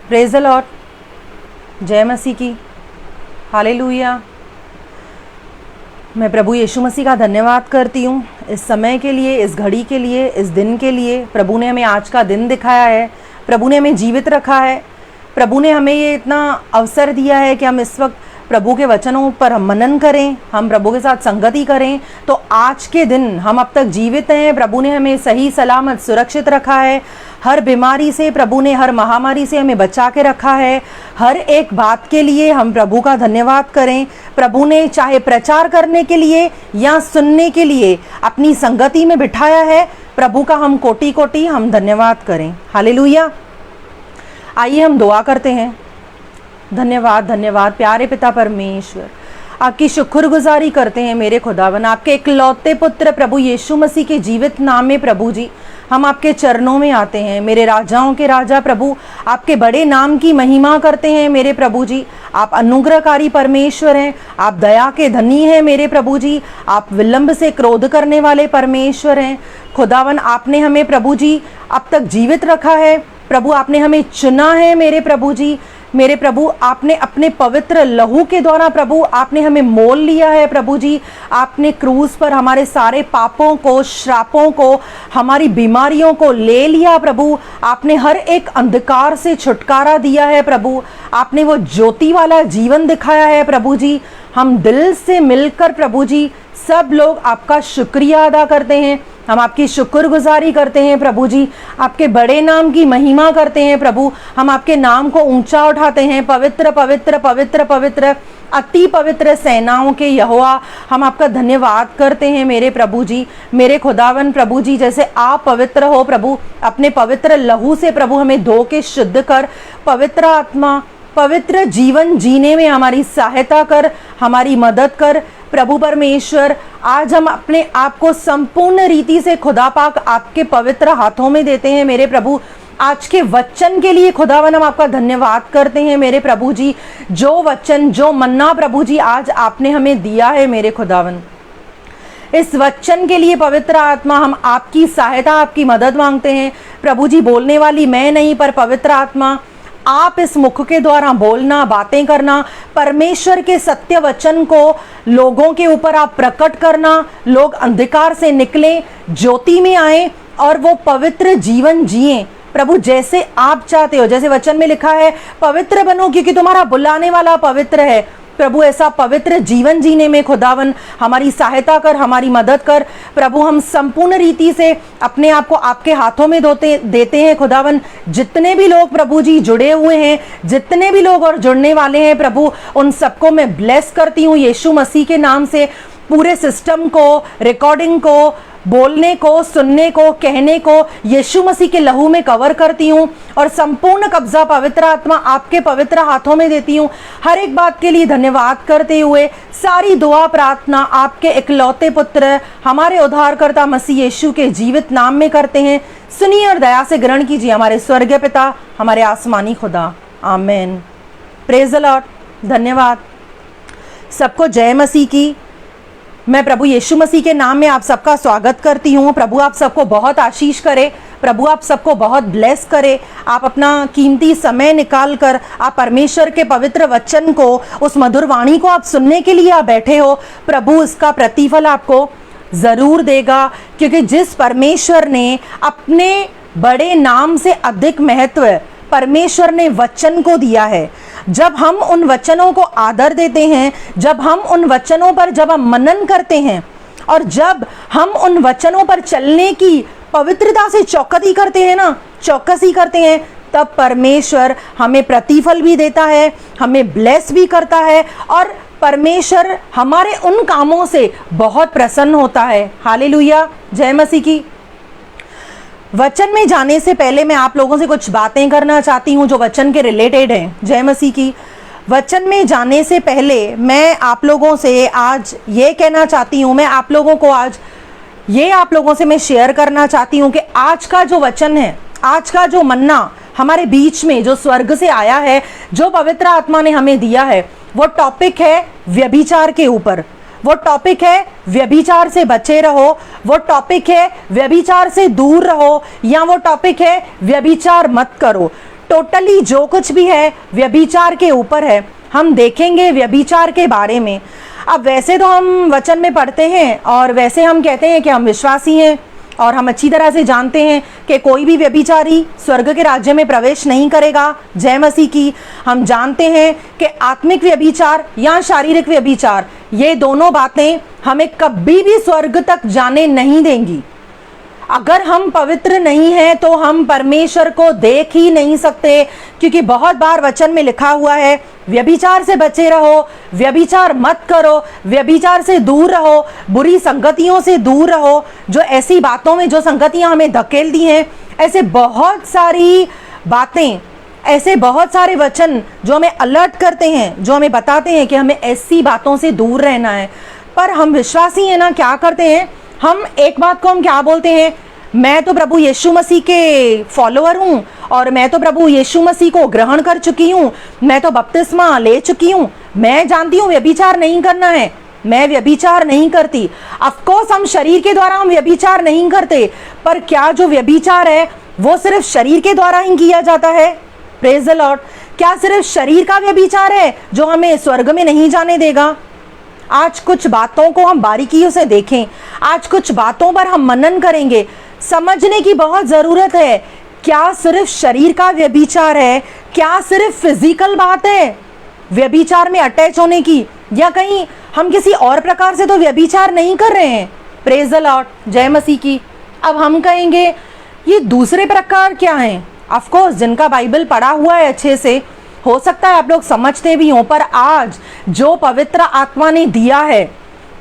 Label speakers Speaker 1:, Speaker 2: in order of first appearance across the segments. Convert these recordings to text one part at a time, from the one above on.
Speaker 1: Praise the Lord, जय मसीह की, hallelujah. मैं प्रभु यीशु मसीह का धन्यवाद करती हूँ इस समय के लिए, इस घड़ी के लिए, इस दिन के लिए। प्रभु ने हमें आज का दिन दिखाया है, प्रभु ने हमें जीवित रखा है, प्रभु ने हमें ये इतना अवसर दिया है कि हम इस वक्त प्रभु के वचनों पर हम मनन करें, हम प्रभु के साथ संगति करें। तो आज के दिन हम अब तक जीवित हैं, प्रभु ने हमें सही सलामत सुरक्षित रखा है। हर बीमारी से प्रभु ने, हर महामारी से हमें बचा के रखा है। हर एक बात के लिए हम प्रभु का धन्यवाद करें। प्रभु ने चाहे प्रचार करने के लिए या सुनने के लिए अपनी संगति में बिठाया है, प्रभु का हम कोटि कोटि हम धन्यवाद करें। हालेलुया। आइए हम दुआ करते हैं। धन्यवाद धन्यवाद प्यारे पिता परमेश्वर, आपकी शुक्रगुजारी करते हैं मेरे खुदावन, आपके इकलौते पुत्र प्रभु यीशु मसीह के जीवित नाम में प्रभु जी हम आपके चरणों में आते हैं। मेरे राजाओं के राजा प्रभु, आपके बड़े नाम की महिमा करते हैं मेरे प्रभु जी। आप अनुग्रहकारी परमेश्वर हैं, आप दया के धनी हैं मेरे प्रभु जी। आप विलंब से क्रोध करने वाले परमेश्वर हैं। खुदावन, आपने हमें प्रभु जी अब तक जीवित रखा है प्रभु, आपने हमें चुना है मेरे प्रभु जी। मेरे प्रभु, आपने अपने पवित्र लहू के द्वारा प्रभु आपने हमें मोल लिया है प्रभु जी। आपने क्रूस पर हमारे सारे पापों को, श्रापों को, हमारी बीमारियों को ले लिया प्रभु। आपने हर एक अंधकार से छुटकारा दिया है प्रभु। आपने वो ज्योति वाला जीवन दिखाया है प्रभु जी। हम दिल से मिलकर प्रभु जी सब लोग आपका शुक्रिया अदा करते हैं, हम आपकी शुक्रगुजारी करते हैं प्रभु जी। आपके बड़े नाम की महिमा करते हैं प्रभु, हम आपके नाम को ऊंचा उठाते हैं। पवित्र पवित्र पवित्र पवित्र अति पवित्र सेनाओं के यहोवा, हम आपका धन्यवाद करते हैं मेरे प्रभु जी। मेरे खुदावन प्रभु जी, जैसे आप पवित्र हो प्रभु, अपने पवित्र लहू से प्रभु हमें धो के शुद्ध कर, पवित्र आत्मा पवित्र जीवन जीने में हमारी सहायता कर, हमारी मदद कर प्रभु परमेश्वर। आज हम अपने आप को संपूर्ण रीति से खुदा पाक आपके पवित्र हाथों में देते हैं मेरे प्रभु। आज के वचन के लिए खुदावन हम आपका धन्यवाद करते हैं मेरे प्रभु जी। जो वचन, जो मन्ना प्रभु जी आज आपने हमें दिया है मेरे खुदावन, इस वचन के लिए पवित्र आत्मा हम आपकी सहायता, आपकी मदद मांगते हैं प्रभु जी। बोलने वाली मैं नहीं, पर पवित्र आत्मा आप इस मुख के द्वारा बोलना, बातें करना, परमेश्वर के सत्य वचन को लोगों के ऊपर आप प्रकट करना। लोग अंधकार से निकलें, ज्योति में आए और वो पवित्र जीवन जिएं प्रभु, जैसे आप चाहते हो। जैसे वचन में लिखा है, पवित्र बनो क्योंकि तुम्हारा बुलाने वाला पवित्र है प्रभु। ऐसा पवित्र जीवन जीने में खुदावन हमारी सहायता कर, हमारी मदद कर प्रभु। हम संपूर्ण रीति से अपने आप को आपके हाथों में देते हैं खुदावन। जितने भी लोग प्रभु जी जुड़े हुए हैं, जितने भी लोग और जुड़ने वाले हैं प्रभु, उन सबको मैं ब्लेस करती हूँ यीशु मसीह के नाम से। पूरे सिस्टम को, रिकॉर्डिंग को, बोलने को, सुनने को, कहने को यीशु मसीह के लहू में कवर करती हूँ और संपूर्ण कब्जा पवित्र आत्मा आपके पवित्र हाथों में देती हूँ। हर एक बात के लिए धन्यवाद करते हुए सारी दुआ प्रार्थना आपके इकलौते पुत्र हमारे उद्धारकर्ता मसीह यीशु के जीवित नाम में करते हैं। सुनिए और दया से ग्रहण कीजिए हमारे स्वर्गीय पिता, हमारे आसमानी खुदा। आमीन। Praise the Lord. धन्यवाद सबको। जय मसीह की। मैं प्रभु यीशु मसीह के नाम में आप सबका स्वागत करती हूँ। प्रभु आप सबको बहुत आशीष करे, प्रभु आप सबको बहुत ब्लेस करे। आप अपना कीमती समय निकाल कर आप परमेश्वर के पवित्र वचन को, उस मधुर वाणी को आप सुनने के लिए आप बैठे हो। प्रभु इसका प्रतिफल आपको ज़रूर देगा, क्योंकि जिस परमेश्वर ने अपने बड़े नाम से अधिक महत्व परमेश्वर ने वचन को दिया है, जब हम उन वचनों को आदर देते हैं, जब हम उन वचनों पर जब हम मनन करते हैं और जब हम उन वचनों पर चलने की पवित्रता से चौकसी करते हैं ना, चौकसी करते हैं, तब परमेश्वर हमें प्रतिफल भी देता है, हमें ब्लेस भी करता है और परमेश्वर हमारे उन कामों से बहुत प्रसन्न होता है। हालेलुया। जय मसीह की। वचन में जाने से पहले मैं आप लोगों से कुछ बातें करना चाहती हूँ जो वचन के रिलेटेड हैं। जय मसीह की। वचन में जाने से पहले मैं आप लोगों से आज ये कहना चाहती हूँ, मैं आप लोगों से मैं शेयर करना चाहती हूँ कि आज का जो वचन है, आज का जो मन्ना हमारे बीच में जो स्वर्ग से आया है, जो पवित्र आत्मा ने हमें दिया है, वो टॉपिक है व्यभिचार के ऊपर। वो टॉपिक है व्यभिचार से बचे रहो, वो टॉपिक है व्यभिचार से दूर रहो, या वो टॉपिक है व्यभिचार मत करो। टोटली जो कुछ भी है व्यभिचार के ऊपर है। हम देखेंगे व्यभिचार के बारे में। अब वैसे तो हम वचन में पढ़ते हैं और वैसे हम कहते हैं कि हम विश्वासी हैं और हम अच्छी तरह से जानते हैं कि कोई भी व्यभिचारी स्वर्ग के राज्य में प्रवेश नहीं करेगा। जय मसीह की। हम जानते हैं कि आत्मिक व्यभिचार या शारीरिक व्यभिचार, ये दोनों बातें हमें कभी भी स्वर्ग तक जाने नहीं देंगी। अगर हम पवित्र नहीं हैं तो हम परमेश्वर को देख ही नहीं सकते, क्योंकि बहुत बार वचन में लिखा हुआ है व्यभिचार से बचे रहो, व्यभिचार मत करो, व्यभिचार से दूर रहो, बुरी संगतियों से दूर रहो, जो ऐसी बातों में जो संगतियां हमें धकेल दी हैं। ऐसे बहुत सारी बातें, ऐसे बहुत सारे वचन जो हमें अलर्ट करते हैं, जो हमें बताते हैं कि हमें ऐसी बातों से दूर रहना है। पर हम विश्वासी हैं ना, क्या करते हैं हम, एक बात को हम क्या बोलते हैं, मैं तो प्रभु यीशु मसीह के फॉलोअर हूँ और मैं तो प्रभु यीशु मसीह को ग्रहण कर चुकी हूँ, मैं तो बपतिस्मा ले चुकी हूँ, मैं जानती हूँ व्यभिचार नहीं करना है, मैं व्यभिचार नहीं करती। ऑफकोर्स हम शरीर के द्वारा हम व्यभिचार नहीं करते, पर क्या जो व्यभिचार है वो सिर्फ शरीर के द्वारा ही किया जाता है? Praise the Lord. क्या सिर्फ शरीर का व्यभिचार है जो हमें स्वर्ग में नहीं जाने देगा? आज कुछ बातों को हम बारीकियों से देखें, आज कुछ बातों पर हम मनन करेंगे। समझने की बहुत ज़रूरत है, क्या सिर्फ शरीर का व्यभिचार है? क्या सिर्फ फिजिकल बात है व्यभिचार में अटैच होने की, या कहीं हम किसी और प्रकार से तो व्यभिचार नहीं कर रहे हैं? Praise the Lord. जय मसीह की। अब हम कहेंगे ये दूसरे प्रकार क्या हैं? ऑफ कोर्स जिनका बाइबल पढ़ा हुआ है अच्छे से, हो सकता है आप लोग समझते भी हों, पर आज जो पवित्र आत्मा ने दिया है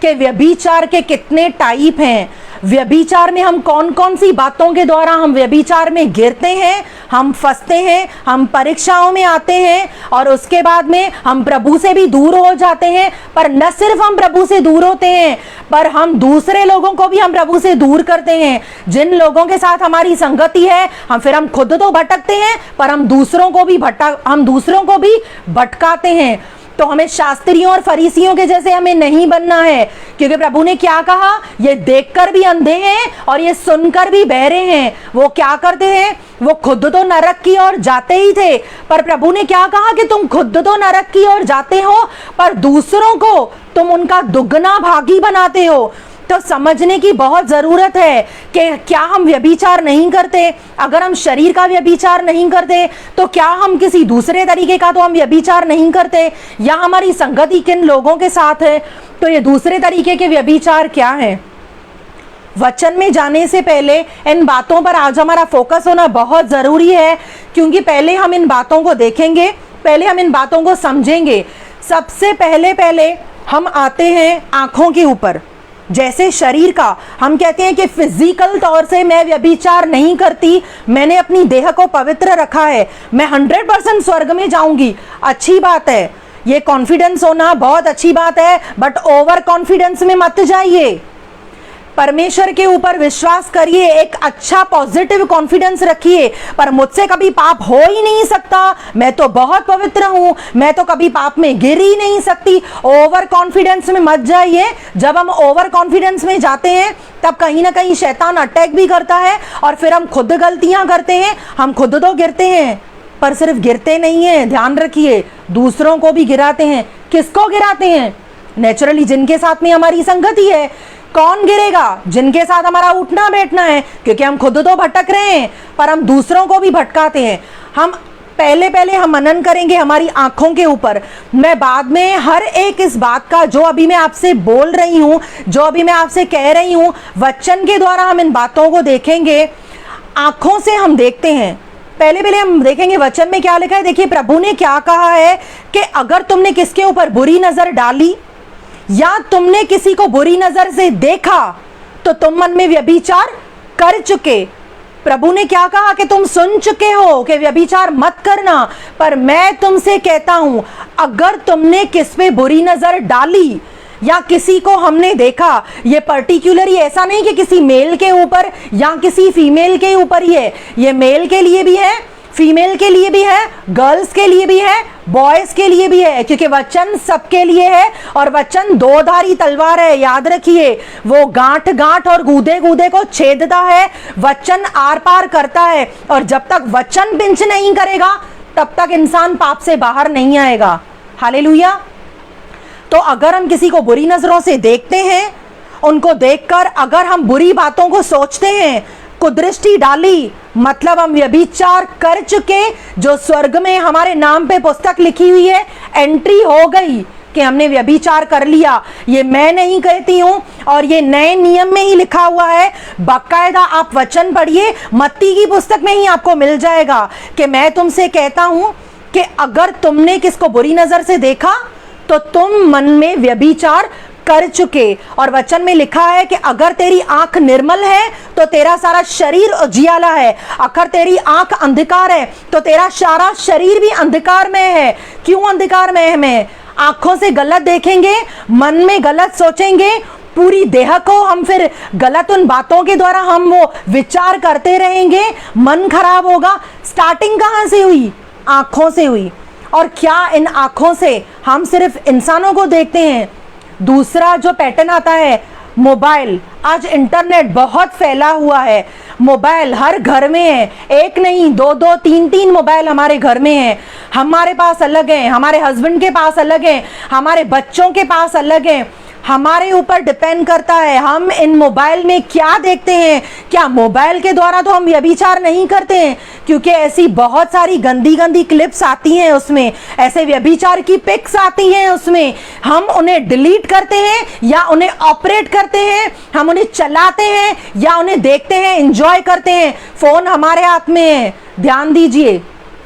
Speaker 1: कि व्यभिचार के कितने टाइप हैं, व्यभिचार में हम कौन कौन सी बातों के द्वारा हम व्यभिचार में गिरते हैं, हम फंसते हैं, हम परीक्षाओं में आते हैं और उसके बाद में हम प्रभु से भी दूर हो जाते हैं। पर न सिर्फ हम प्रभु से दूर होते हैं, पर हम दूसरे लोगों को भी हम प्रभु से दूर करते हैं। जिन लोगों के साथ हमारी संगति है, हम खुद तो भटकते हैं, पर हम दूसरों को भी भटकाते हैं। तो हमें शास्त्रियों और फरीसियों के जैसे हमें नहीं बनना है, क्योंकि प्रभु ने क्या कहा, ये देखकर भी अंधे हैं और ये सुनकर भी बहरे हैं। वो क्या करते हैं, वो खुद तो नरक की ओर जाते ही थे, पर प्रभु ने क्या कहा कि तुम खुद तो नरक की ओर जाते हो, पर दूसरों को तुम उनका दुगना भागी बनाते हो। तो समझने की बहुत ज़रूरत है कि क्या हम व्यभिचार नहीं करते? अगर हम शरीर का व्यभिचार नहीं करते तो क्या हम किसी दूसरे तरीके का तो हम व्यभिचार नहीं करते? या हमारी संगति किन लोगों के साथ है? तो ये दूसरे तरीके के व्यभिचार क्या है? वचन में जाने से पहले इन बातों पर आज हमारा फोकस होना बहुत ज़रूरी है, क्योंकि पहले हम इन बातों को देखेंगे, पहले हम इन बातों को समझेंगे। सबसे पहले हम आते हैं आँखों के ऊपर। जैसे शरीर का हम कहते हैं कि फिजिकल तौर से मैं व्यभिचार नहीं करती, मैंने अपनी देह को पवित्र रखा है, मैं 100% स्वर्ग में जाऊंगी। अच्छी बात है, ये कॉन्फिडेंस होना बहुत अच्छी बात है, बट ओवर कॉन्फिडेंस में मत जाइए। परमेश्वर के ऊपर विश्वास करिए, एक अच्छा पॉजिटिव कॉन्फिडेंस रखिए, पर मुझसे कभी पाप हो ही नहीं सकता, मैं तो बहुत पवित्र हूं, मैं तो कभी पाप में गिर ही नहीं सकती। ओवर कॉन्फिडेंस में मत जाइए। जब हम ओवर कॉन्फिडेंस में जाते हैं तब कहीं ना कहीं शैतान अटैक भी करता है और फिर हम खुद गलतियां करते हैं, हम खुद तो गिरते हैं, पर सिर्फ गिरते नहीं हैं, ध्यान रखिए, दूसरों को भी गिराते हैं। किसको गिराते हैं? नेचुरली जिनके साथ में हमारी संगति है। कौन गिरेगा? जिनके साथ हमारा उठना बैठना है, क्योंकि हम खुद तो भटक रहे हैं पर हम दूसरों को भी भटकाते हैं। हम पहले हम मनन करेंगे हमारी आंखों के ऊपर। मैं बाद में हर एक इस बात का जो अभी मैं आपसे बोल रही हूँ, जो अभी मैं आपसे कह रही हूँ, वचन के द्वारा हम इन बातों को देखेंगे। आंखों से हम देखते हैं, पहले हम देखेंगे वचन में क्या लिखा है। देखिए प्रभु ने क्या कहा है कि अगर तुमने किसके ऊपर बुरी नजर डाली या तुमने किसी को बुरी नजर से देखा तो तुम मन में व्यभिचार कर चुके। प्रभु ने क्या कहा कि तुम सुन चुके हो कि व्यभिचार मत करना, पर मैं तुमसे कहता हूं अगर तुमने किस पे बुरी नजर डाली या किसी को हमने देखा, ये पर्टिकुलरली ऐसा नहीं कि किसी मेल के ऊपर या किसी फीमेल के ऊपर ही है, ये मेल के लिए भी है, फीमेल के लिए भी है, गर्ल्स के लिए भी है, बॉयज के लिए भी है, क्योंकि वचन सबके लिए है और वचन दोधारी तलवार है। याद रखिए, वो गांठ गांठ और गूदे गूदे को छेदता है, वचन आर पार करता है। और जब तक वचन पिंच नहीं करेगा तब तक इंसान पाप से बाहर नहीं आएगा। हालेलुया। तो अगर हम किसी को बुरी नजरों से देखते हैं, उनको देखकर अगर हम बुरी बातों को सोचते हैं, कुदृष्टि डाली, मतलब हम व्यभिचार कर चुके। जो स्वर्ग में हमारे नाम पे पुस्तक लिखी हुई है, एंट्री हो गई कि हमने व्यभिचार कर लिया। ये मैं नहीं कहती हूं, और ये नए नियम में ही लिखा हुआ है। बाकायदा आप वचन पढ़िए, मत्ती की पुस्तक में ही आपको मिल जाएगा कि मैं तुमसे कहता हूं कि अगर तुमने किसको बुरी नजर से देखा तो तुम मन में व्यभिचार कर चुके। और वचन में लिखा है कि अगर तेरी आंख निर्मल है तो तेरा सारा शरीर उजियाला है, अगर तेरी आंख अंधकार है तो तेरा सारा शरीर भी अंधकार में है। क्यों अंधकार में है? आंखों से गलत देखेंगे, मन में गलत सोचेंगे, पूरी देह को हम फिर गलत उन बातों के द्वारा हम वो विचार करते रहेंगे, मन खराब होगा। स्टार्टिंग कहां से हुई? आंखों से हुई। और क्या इन आंखों से हम सिर्फ इंसानों को देखते हैं? दूसरा जो पैटर्न आता है, मोबाइल। आज इंटरनेट बहुत फैला हुआ है, मोबाइल हर घर में है, एक नहीं दो दो तीन तीन मोबाइल हमारे घर में है। हमारे पास अलग है, हमारे हस्बैंड के पास अलग है, हमारे बच्चों के पास अलग है। हमारे ऊपर डिपेंड करता है हम इन मोबाइल में क्या देखते हैं। क्या मोबाइल के द्वारा तो हम व्यभिचार नहीं करते हैं? क्योंकि ऐसी बहुत सारी गंदी गंदी क्लिप्स आती हैं, उसमें ऐसे व्यभिचार की पिक्स आती हैं, उसमें हम उन्हें डिलीट करते हैं या उन्हें ऑपरेट करते हैं, हम उन्हें चलाते हैं या उन्हें देखते हैं, एंजॉय करते हैं। फोन हमारे हाथ में है। ध्यान दीजिए,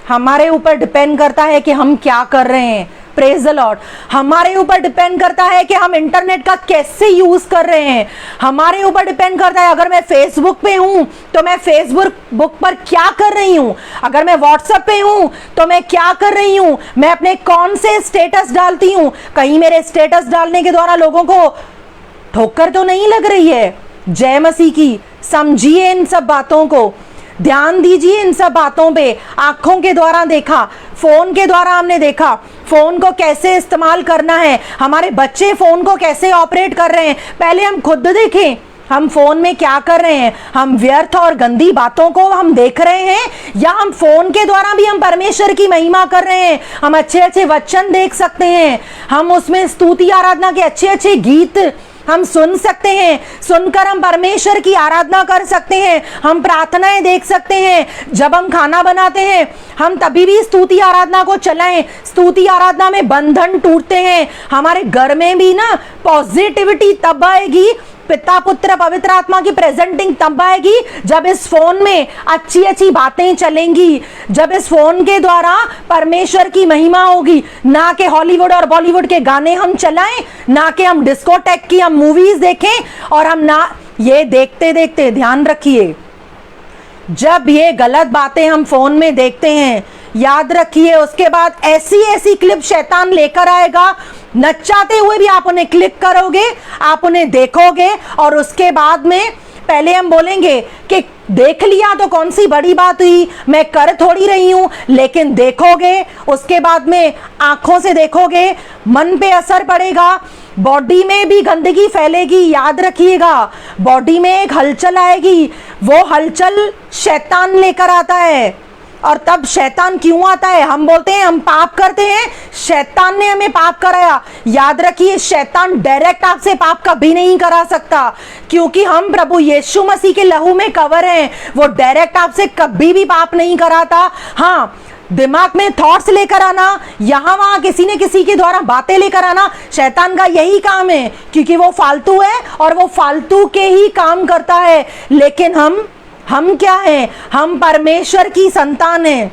Speaker 1: हमारे ऊपर डिपेंड करता है कि हम क्या कर रहे हैं। Praise the Lord. हमारे ऊपर डिपेंड करता है कि हम इंटरनेट का कैसे यूज कर रहे हैं। हमारे ऊपर डिपेंड करता है, अगर मैं फेसबुक पे हूं तो मैं फेसबुक पर क्या कर रही हूं, अगर मैं व्हाट्सएप पे हूं तो मैं क्या कर रही हूं, मैं अपने कौन से स्टेटस डालती हूं। कहीं मेरे स्टेटस डालने के द्वारा लोगों को ठोकर तो नहीं लग रही है? जय मसीह की। समझिए इन सब बातों को, ध्यान दीजिए इन सब बातों पे। आंखों के द्वारा देखा, फोन के द्वारा हमने देखा फोन को कैसे इस्तेमाल करना है, हमारे बच्चे फोन को कैसे ऑपरेट कर रहे हैं। पहले हम खुद देखें, हम फोन में क्या कर रहे हैं। हम व्यर्थ और गंदी बातों को हम देख रहे हैं, या हम फोन के द्वारा भी हम परमेश्वर की महिमा कर रहे हैं। हम अच्छे अच्छे वचन देख सकते हैं, हम उसमें स्तुति आराधना के अच्छे अच्छे गीत हम सुन सकते हैं, सुनकर हम परमेश्वर की आराधना कर सकते हैं, हम प्रार्थनाएं देख सकते हैं। जब हम खाना बनाते हैं हम तभी भी स्तुति आराधना को चलाएं। स्तुति आराधना में बंधन टूटते हैं। हमारे घर में भी ना पॉजिटिविटी तब आएगी, पिता पुत्र पवित्र आत्मा की प्रेजेंटिंग तब आएगी जब इस फोन में अच्छी अच्छी बातें चलेंगी, जब इस फोन के द्वारा परमेश्वर की महिमा होगी। ना कि हॉलीवुड और बॉलीवुड के गाने हम चलाएं, ना कि हम डिस्कोटेक की हम मूवीज देखें, और हम ना ये देखते देखते, ध्यान रखिए, जब ये गलत बातें हम फोन में देखते हैं, याद रखिए उसके बाद ऐसी ऐसी क्लिप शैतान लेकर आएगा, नचाते हुए भी आप उन्हें क्लिक करोगे, आप उन्हें देखोगे, और उसके बाद में पहले हम बोलेंगे कि देख लिया तो कौन सी बड़ी बात हुई, मैं कर थोड़ी रही हूं, लेकिन देखोगे, उसके बाद में आंखों से देखोगे, मन पे असर पड़ेगा, बॉडी में भी गंदगी फैलेगी। याद रखिएगा, बॉडी में एक हलचल आएगी, वो हलचल शैतान लेकर आता है। और तब शैतान क्यों आता है? हम बोलते हैं हम पाप करते हैं, शैतान ने हमें पाप कराया। याद रखिए, शैतान डायरेक्ट आपसे पाप कभी नहीं करा सकता, क्योंकि हम प्रभु यीशु मसीह के लहू में कवर हैं। वो डायरेक्ट आपसे कभी भी पाप नहीं कराता। हाँ, दिमाग में थॉट्स लेकर आना, यहां वहां किसी ने किसी के द्वारा बातें लेकर आना, शैतान का यही काम है, क्योंकि वो फालतू है और वो फालतू के ही काम करता है। लेकिन हम क्या हैं? हम परमेश्वर की संतान हैं,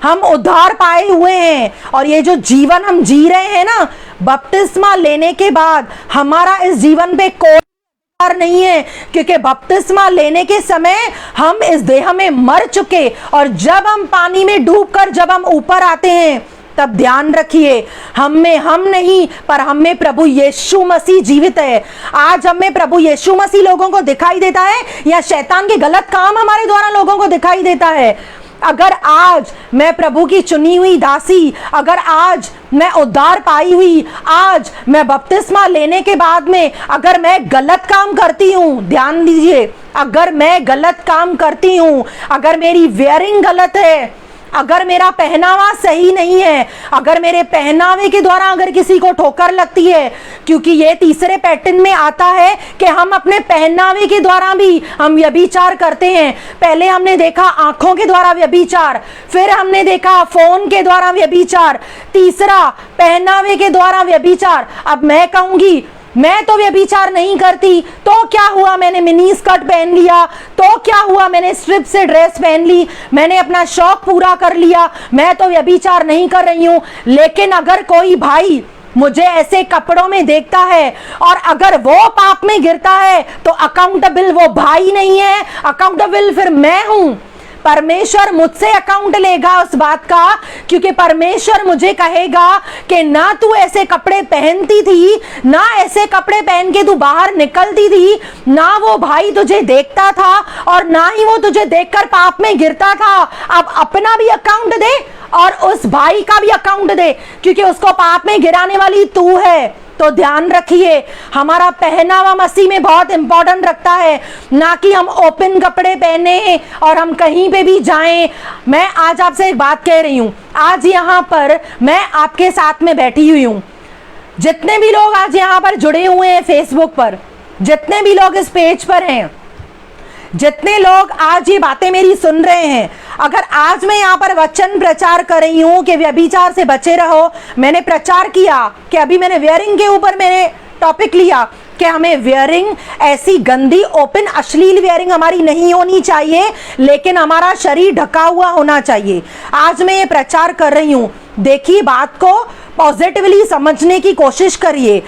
Speaker 1: हम उद्धार पाए हुए हैं, और ये जो जीवन हम जी रहे हैं ना, बपतिस्मा लेने के बाद हमारा इस जीवन पे कोई अधिकार नहीं है, क्योंकि बपतिस्मा लेने के समय हम इस देह में मर चुके, और जब हम पानी में डूबकर जब हम ऊपर आते हैं, तब ध्यान रखिए, हम में हम नहीं, पर हम में प्रभु यीशु मसीह जीवित है। आज हमें प्रभु यीशु मसीह लोगों को दिखाई देता है, या शैतान के गलत काम हमारे द्वारा लोगों को दिखाई देता है? अगर आज मैं प्रभु की चुनी हुई दासी, अगर आज मैं उद्धार पाई हुई, आज मैं बपतिस्मा लेने के बाद में अगर मैं गलत काम करती हूं, ध्यान दीजिए, अगर मैं गलत काम करती हूं, अगर मेरी वेयरिंग गलत है, अगर मेरा पहनावा सही नहीं है, अगर मेरे पहनावे के द्वारा अगर किसी को ठोकर लगती है, क्योंकि ये तीसरे पैटर्न में आता है कि हम अपने पहनावे के द्वारा भी हम व्यभिचार करते हैं। पहले हमने देखा आंखों के द्वारा व्यभिचार, फिर हमने देखा फोन के द्वारा व्यभिचार, तीसरा पहनावे के द्वारा व्यभिचार। अब मैं कहूंगी मैं तो व्यभिचार नहीं करती, तो क्या हुआ, मैंने मिनी स्कर्ट पहन लिया, तो क्या हुआ, मैंने स्ट्रिप से ड्रेस पहन ली, मैंने अपना शौक पूरा कर लिया, मैं तो व्यभिचार नहीं कर रही हूं। लेकिन अगर कोई भाई मुझे ऐसे कपड़ों में देखता है और अगर वो पाप में गिरता है, तो अकाउंटेबल वो भाई नहीं है, अकाउंटेबल फिर मैं हूं। परमेश्वर मुझसे अकाउंट लेगा उस बात का, क्योंकि परमेश्वर मुझे कहेगा कि ना तू ऐसे कपड़े पहनती थी, ना ऐसे कपड़े पहन के तू बाहर निकलती थी, ना वो भाई तुझे देखता था और ना ही वो तुझे देखकर पाप में गिरता था। अब अपना भी अकाउंट दे और उस भाई का भी अकाउंट दे, क्योंकि उसको पाप में गिराने वाली तू है। तो ध्यान रखिए, हमारा पहनावा मसीह में बहुत इंपॉर्टेंट रखता है, ना कि हम ओपन कपड़े पहने और हम कहीं पे भी जाएं। मैं आज आपसे एक बात कह रही हूं, आज यहाँ पर मैं आपके साथ में बैठी हुई हूं, जितने भी लोग आज यहाँ पर जुड़े हुए हैं फेसबुक पर, जितने भी लोग इस पेज पर हैं, जितने लोग आज ये बातें मेरी सुन रहे हैं, अगर आज मैं यहाँ पर वचन प्रचार कर रही हूँ कि व्यभिचार से बचे रहो, मैंने प्रचार किया कि अभी मैंने वेयरिंग के ऊपर मैंने टॉपिक लिया कि हमें वेयरिंग ऐसी गंदी ओपन अश्लील वेयरिंग हमारी नहीं होनी चाहिए, लेकिन हमारा शरीर ढका हुआ होना चाहिए। आज मैं ये प्रचार कर रही हूँ, देखिए बात को पॉजिटिवली समझने की कोशिश करिए।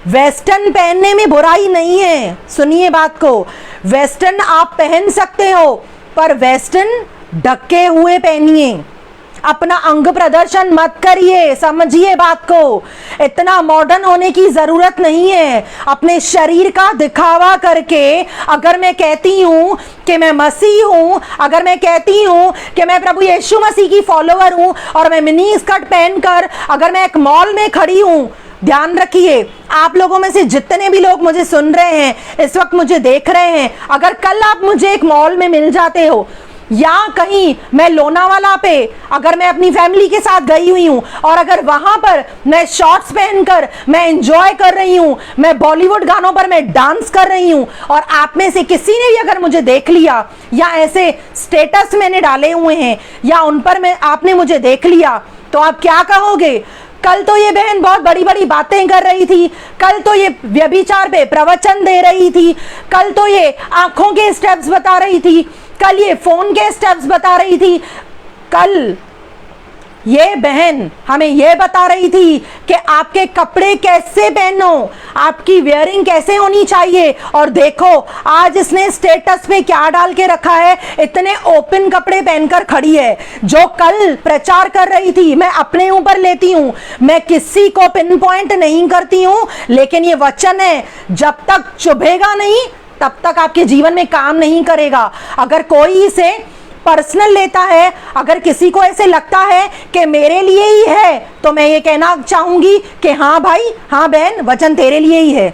Speaker 1: वेस्टर्न पहनने में बुराई नहीं है, सुनिए बात को, वेस्टर्न आप पहन सकते हो, पर वेस्टर्न ढके हुए पहनिए, अपना अंग प्रदर्शन मत करिए, समझिए बात को। इतना मॉडर्न होने की जरूरत नहीं है अपने शरीर का दिखावा करके। अगर मैं कहती हूं कि मैं मसीह हूं, अगर मैं कहती हूं कि मैं प्रभु यीशु मसीह की फॉलोअर हूं और मैं मिनी स्कर्ट पहनकर अगर मैं एक मॉल में खड़ी हूं, ध्यान रखिए, आप लोगों में से जितने भी लोग मुझे सुन रहे हैं, इस वक्त मुझे देख रहे हैं, अगर कल आप मुझे एक मॉल में मिल जाते हो या कहीं मैं लोनावाला पे अगर मैं अपनी फैमिली के साथ गई हुई हूं और अगर वहां पर मैं शॉर्ट्स पहनकर मैं एंजॉय कर रही हूं, मैं बॉलीवुड गानों पर मैं डांस कर रही हूं और आप में से किसी ने भी अगर मुझे देख लिया या ऐसे स्टेटस मैंने डाले हुए हैं या उन पर मैं आपने मुझे देख लिया, तो आप क्या कहोगे? कल तो ये बहन बहुत बड़ी बड़ी बातें कर रही थी, कल तो ये व्यभिचार पे प्रवचन दे रही थी, कल तो ये आंखों के स्टेप्स बता रही थी, कल ये फोन के स्टेप्स बता रही थी, कल ये बहन हमें ये बता रही थी कि आपके कपड़े कैसे पहनो, आपकी वेयरिंग कैसे होनी चाहिए। और देखो आज इसने स्टेटस पे क्या डाल के रखा है, इतने ओपन कपड़े पहनकर खड़ी है। जो कल प्रचार कर रही थी मैं अपने ऊपर लेती हूं, मैं किसी को पिन पॉइंट नहीं करती हूं, लेकिन ये वचन है, जब तक चुभेगा नहीं तब तक आपके जीवन में काम नहीं करेगा। अगर कोई इसे पर्सनल लेता है, अगर किसी को ऐसे लगता है कि मेरे लिए ही है, तो मैं ये कहना चाहूंगी कि हाँ भाई, हाँ बहन, वचन तेरे लिए ही है,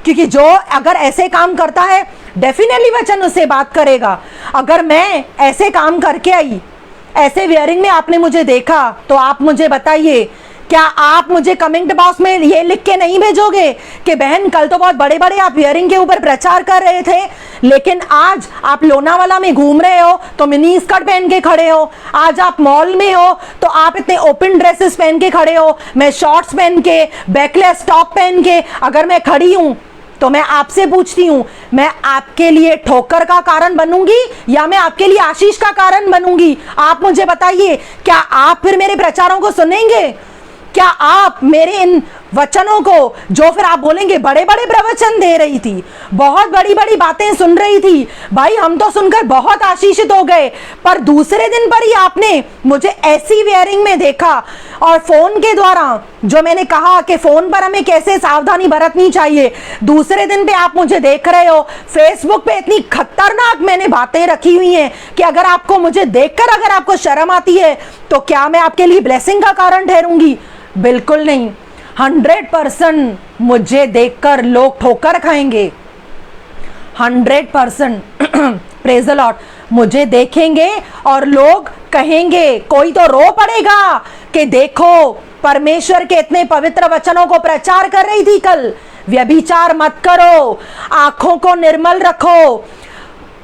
Speaker 1: क्योंकि जो अगर ऐसे काम करता है डेफिनेटली वचन उससे बात करेगा। अगर मैं ऐसे काम करके आई, ऐसे वेयरिंग में आपने मुझे देखा, तो आप मुझे बताइए, क्या आप मुझे कमेंट बॉक्स में ये लिख के नहीं भेजोगे कि बहन कल तो बहुत बड़े बड़े आप वेयरिंग के ऊपर प्रचार कर रहे थे, लेकिन आज आप लोनावाला में घूम रहे हो तो मिनी स्कर्ट पहन के खड़े हो, आज आप मॉल में हो तो आप इतने ओपन ड्रेसेस पहन के खड़े हो, मैं शॉर्ट्स पहन के बैकलेस टॉप पहन के अगर मैं खड़ी हूं, तो मैं आपसे पूछती हूं, मैं आपके लिए ठोकर का कारण बनूंगी या मैं आपके लिए आशीष का कारण बनूंगी? आप मुझे बताइए, क्या आप फिर मेरे प्रचारों को सुनेंगे? क्या आप मेरे इन वचनों को, जो फिर आप बोलेंगे बड़े बड़े प्रवचन दे रही थी, बहुत बड़ी बड़ी बातें सुन रही थी, भाई हम तो सुनकर बहुत आशीषित हो गए, पर दूसरे दिन पर ही आपने मुझे ऐसी वेयरिंग में देखा, और फोन के द्वारा जो मैंने कहा कि फोन पर हमें कैसे सावधानी बरतनी चाहिए, दूसरे दिन पे आप मुझे देख रहे हो फेसबुक पे इतनी खतरनाक मैंने बातें रखी हुई हैं कि अगर आपको मुझे देखकर अगर आपको शर्म आती है तो क्या मैं आपके लिए ब्लेसिंग का कारण ठहरूंगी? बिल्कुल नहीं। 100% मुझे देखकर लोग ठोकर खाएंगे, 100% प्रेज द लॉर्ड। मुझे देखेंगे और लोग कहेंगे, कोई तो रो पड़ेगा कि देखो परमेश्वर के इतने पवित्र वचनों को प्रचार कर रही थी कल, व्यभिचार मत करो, आंखों को निर्मल रखो,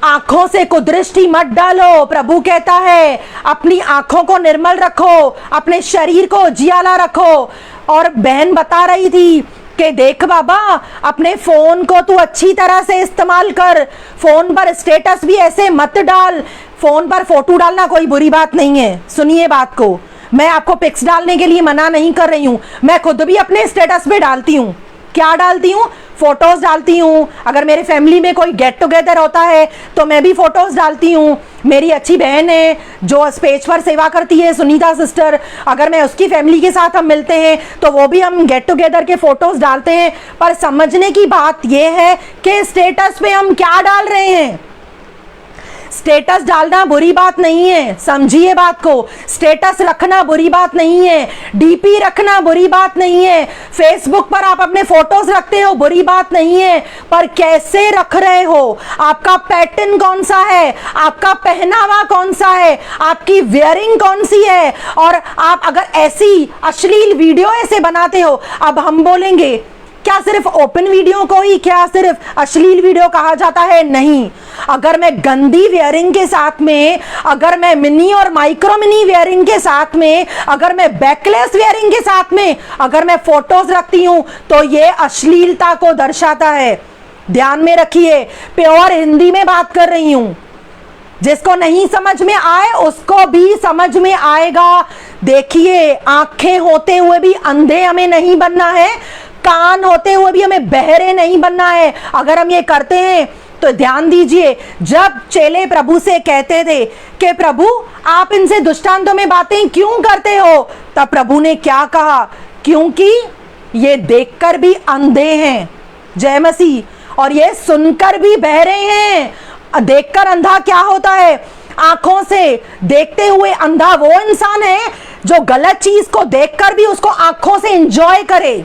Speaker 1: आंखों से कुदृष्टि मत डालो। प्रभु कहता है अपनी आंखों को निर्मल रखो, अपने शरीर को उजियाला रखो। और बहन बता रही थी कि देख बाबा, अपने फोन को तू अच्छी तरह से इस्तेमाल कर, फोन पर स्टेटस भी ऐसे मत डाल। फोन पर फोटो डालना कोई बुरी बात नहीं है, सुनिए बात को, मैं आपको पिक्स डालने के लिए मना नहीं कर रही हूं, मैं खुद भी अपने स्टेटस पे डालती हूं। क्या डालती हूँ? फोटोज डालती हूँ। अगर मेरे फैमिली में कोई गेट टुगेदर होता है तो मैं भी फोटोज डालती हूँ। मेरी अच्छी बहन है जो स्टेज पर सेवा करती है, सुनीता सिस्टर, अगर मैं उसकी फैमिली के साथ हम मिलते हैं तो वो भी हम गेट टुगेदर के फोटोज डालते हैं। पर समझने की बात यह है कि स्टेटस पे हम क्या डाल रहे हैं। स्टेटस डालना बुरी बात नहीं है, समझिए बात को। स्टेटस रखना बुरी बात नहीं है, डीपी रखना बुरी बात नहीं है, फेसबुक पर आप अपने फोटोज रखते हो बुरी बात नहीं है, पर कैसे रख रहे हो, आपका पैटर्न कौन सा है, आपका पहनावा कौन सा है, आपकी वेयरिंग कौन सी है। और आप अगर ऐसी अश्लील वीडियो ऐसे बनाते हो, अब हम बोलेंगे क्या सिर्फ ओपन वीडियो को ही क्या सिर्फ अश्लील वीडियो कहा जाता है? नहीं। अगर मैं गंदी वेयरिंग के साथ में, अगर मैं मिनी और माइक्रो मिनी वेयरिंग के साथ में, अगर मैं बैकलेस वेयरिंग के साथ में अगर मैं फोटोज रखती हूं तो ये अश्लीलता को दर्शाता है। ध्यान में रखिए, प्योर हिंदी में बात कर रही हूं, जिसको नहीं समझ में आए उसको भी समझ में आएगा। देखिए, आंखें होते हुए भी अंधे हमें नहीं बनना है, कान होते हुए भी हमें बहरे नहीं बनना है। अगर हम ये करते हैं तो ध्यान दीजिए, जब चेले प्रभु से कहते थे कि प्रभु आप इनसे दृष्टांतों में बातें क्यों करते हो, तब प्रभु ने क्या कहा? क्योंकि ये देखकर भी अंधे हैं, जय मसीह, और ये सुनकर भी बहरे हैं। देखकर अंधा क्या होता है? आंखों से देखते हुए अंधा वो इंसान है जो गलत चीज को देखकर भी उसको आंखों से एंजॉय करे,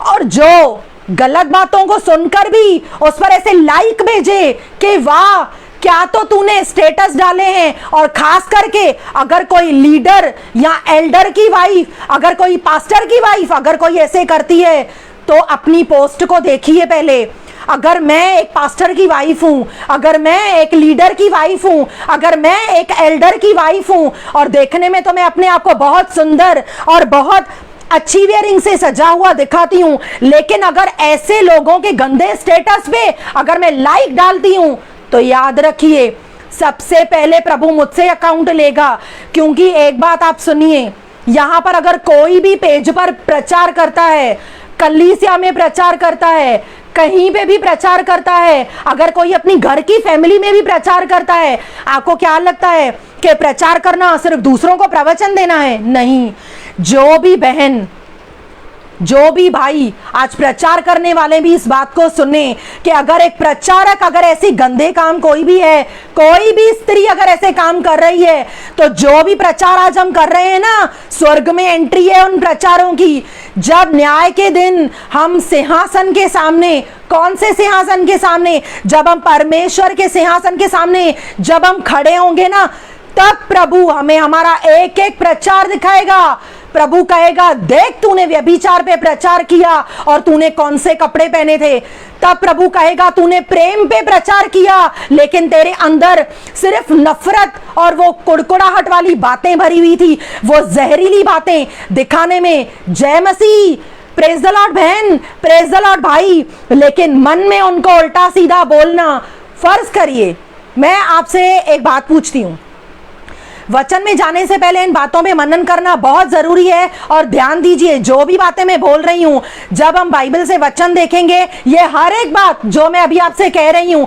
Speaker 1: और जो गलत बातों को सुनकर भी उस पर ऐसे लाइक भेजे कि वाह क्या तो तूने स्टेटस डाले हैं। और खास करके अगर कोई लीडर या एल्डर की वाइफ, अगर कोई पास्टर की वाइफ अगर कोई ऐसे करती है तो अपनी पोस्ट को देखिए पहले। अगर मैं एक पास्टर की वाइफ हूं, अगर मैं एक लीडर की वाइफ हूं, अगर मैं एक एल्डर की वाइफ हूं, और देखने में तो मैं अपने आप को बहुत सुंदर और बहुत अच्छी वेयरिंग से सजा हुआ दिखाती हूं, लेकिन अगर ऐसे लोगों के गंदे स्टेटस पे अगर मैं लाइक डालती हूं तो याद रखिए सबसे पहले प्रभु मुझसे अकाउंट लेगा। क्योंकि एक बात आप सुनिए, यहां पर अगर कोई भी पेज पर प्रचार करता है, कलीसिया में प्रचार करता है, कहीं पे भी प्रचार करता है, अगर कोई अपनी घर की फैमिली में भी प्रचार करता है, आपको क्या लगता है कि प्रचार करना सिर्फ दूसरों को प्रवचन देना है? नहीं। जो भी बहन, जो भी भाई आज प्रचार करने वाले भी इस बात को सुने कि अगर एक प्रचारक अगर ऐसे गंदे काम कोई भी है, कोई भी स्त्री अगर ऐसे काम कर रही है, तो जो भी प्रचार आज हम कर रहे हैं ना, स्वर्ग में एंट्री है उन प्रचारों की। जब न्याय के दिन हम सिंहासन के सामने, कौन से सिंहासन के सामने? जब हम परमेश्वर के सिंहासन के सामने जब हम खड़े होंगे ना, तब प्रभु हमें हमारा एक एक प्रचार दिखाएगा। प्रभु कहेगा देख तूने व्यभिचार पे प्रचार किया और तूने कौन से कपड़े पहने थे। तब प्रभु कहेगा तूने प्रेम पे प्रचार किया लेकिन तेरे अंदर सिर्फ नफरत और वो कुड़कुड़ाहट वाली बातें भरी हुई थी, वो जहरीली बातें दिखाने में। जय मसीह, प्रेज द लॉर्ड बहन, प्रेज द लॉर्ड भाई, लेकिन मन में उनको उल्टा सीधा बोलना। फर्ज करिए मैं आपसे एक बात पूछती हूं, वचन में जाने से पहले इन बातों पे मनन करना बहुत जरूरी है। और ध्यान दीजिए, जो भी बातें मैं बोल रही हूं, जब हम बाइबल से वचन देखेंगे, ये हर एक बात जो मैं अभी आपसे कह रही हूं,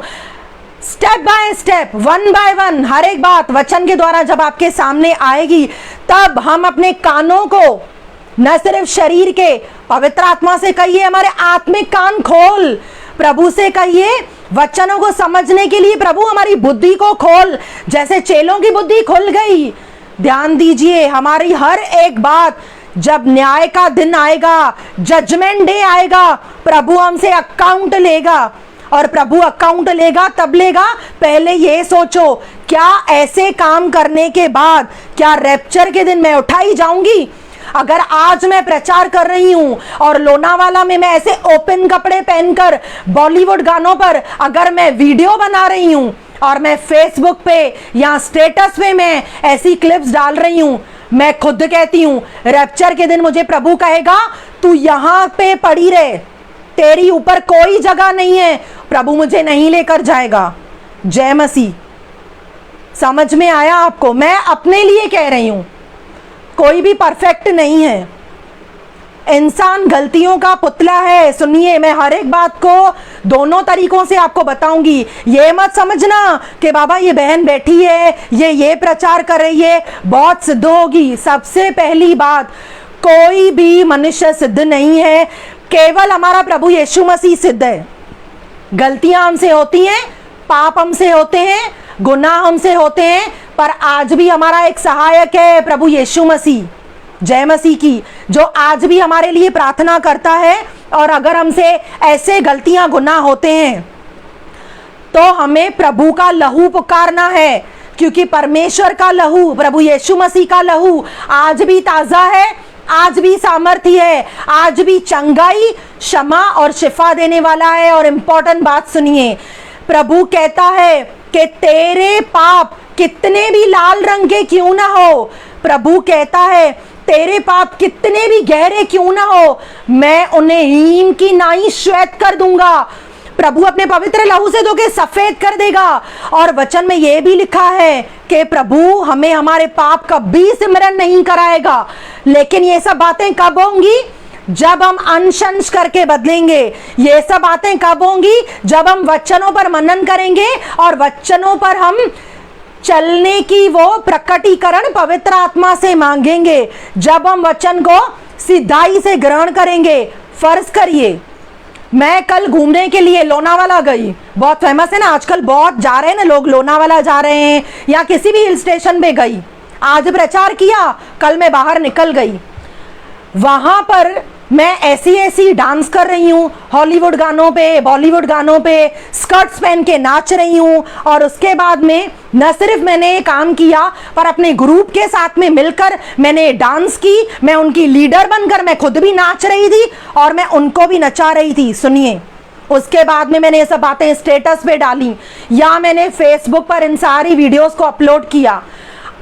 Speaker 1: step by step, one by one, हर एक बात वचन के द्वारा जब आपके सामने आएगी, तब हम अपने कानों को, न सिर्फ शरीर के, पवित्र आत्मा से कहिए हमारे आत्मिक कान खोल, प्रभु से कहिए वचनों को समझने के लिए प्रभु हमारी बुद्धि को खोल, जैसे चेलों की बुद्धि खुल गई। ध्यान दीजिए, हमारी हर एक बात, जब न्याय का दिन आएगा, जजमेंट डे आएगा, प्रभु हमसे अकाउंट लेगा। और प्रभु अकाउंट लेगा तब लेगा, पहले ये सोचो, क्या ऐसे काम करने के बाद क्या रैप्चर के दिन मैं उठाई जाऊंगी? अगर आज मैं प्रचार कर रही हूं और लोनावाला में मैं ऐसे ओपन कपड़े पहनकर बॉलीवुड गानों पर अगर मैं वीडियो बना रही हूं और मैं फेसबुक पे या स्टेटस पे मैं ऐसी क्लिप्स डाल रही हूं, मैं खुद कहती हूं रैप्चर के दिन मुझे प्रभु कहेगा तू यहां पे पड़ी रहे, तेरी ऊपर कोई जगह नहीं है, प्रभु मुझे नहीं लेकर जाएगा। जय मसीह। समझ में आया आपको? मैं अपने लिए कह रही हूं, कोई भी परफेक्ट नहीं है, इंसान गलतियों का पुतला है। सुनिए, मैं हर एक बात को दोनों तरीकों से आपको बताऊंगी। ये मत समझना कि बाबा ये बहन बैठी है, ये प्रचार कर रही है, बहुत सिद्ध होगी। सबसे पहली बात, कोई भी मनुष्य सिद्ध नहीं है, केवल हमारा प्रभु यीशु मसीह सिद्ध है। गलतियां हमसे होती हैं, पाप हमसे होते हैं, गुनाह हमसे होते हैं, पर आज भी हमारा एक सहायक है, प्रभु यीशु मसीह। जय मसीह की, जो आज भी हमारे लिए प्रार्थना करता है। और अगर हमसे ऐसे गलतियां गुनाह होते हैं तो हमें प्रभु का लहू पुकारना है, क्योंकि परमेश्वर का लहू, प्रभु यीशु मसीह का लहू आज भी ताजा है, आज भी सामर्थ्य है, आज भी चंगाई, क्षमा और शिफा देने वाला है। और इंपॉर्टेंट बात सुनिए, प्रभु कहता है कि तेरे पाप कितने भी लाल रंग के क्यों ना हो, प्रभु कहता है तेरे पाप कितने भी गहरे क्यों ना हो, मैं उन्हें हीम की नाई श्वेत कर दूंगा। प्रभु अपने पवित्र लहू से धो के सफेद कर देगा। और वचन में यह भी लिखा है कि प्रभु हमें हमारे पाप कभी सिमरन नहीं कराएगा। लेकिन ये सब बातें कब होंगी? जब हम अंश करके बदलेंगे। ये सब बातें कब होंगी? जब हम वचनों पर मनन करेंगे और वचनों पर हम चलने की वो प्रकटीकरण पवित्र आत्मा से मांगेंगे, जब हम वचन को सिधाई से ग्रहण करेंगे। फर्ज करिए, मैं कल घूमने के लिए लोनावाला गई, बहुत फेमस है ना आजकल, बहुत जा रहे हैं ना लोग, लोनावाला जा रहे हैं या किसी भी हिल स्टेशन पे गई, आज प्रचार किया, कल मैं बाहर निकल गई, वहां पर मैं ऐसी डांस कर रही हूँ, हॉलीवुड गानों पे, बॉलीवुड गानों पे स्कर्ट्स पहन के नाच रही हूँ। और उसके बाद में न सिर्फ मैंने ये काम किया, पर अपने ग्रुप के साथ में मिलकर मैंने डांस की, मैं उनकी लीडर बनकर मैं खुद भी नाच रही थी और मैं उनको भी नचा रही थी। सुनिए, उसके बाद में मैंने ये सब बातें स्टेटस पे डाली या मैंने फेसबुक पर इन सारी वीडियोस को अपलोड किया।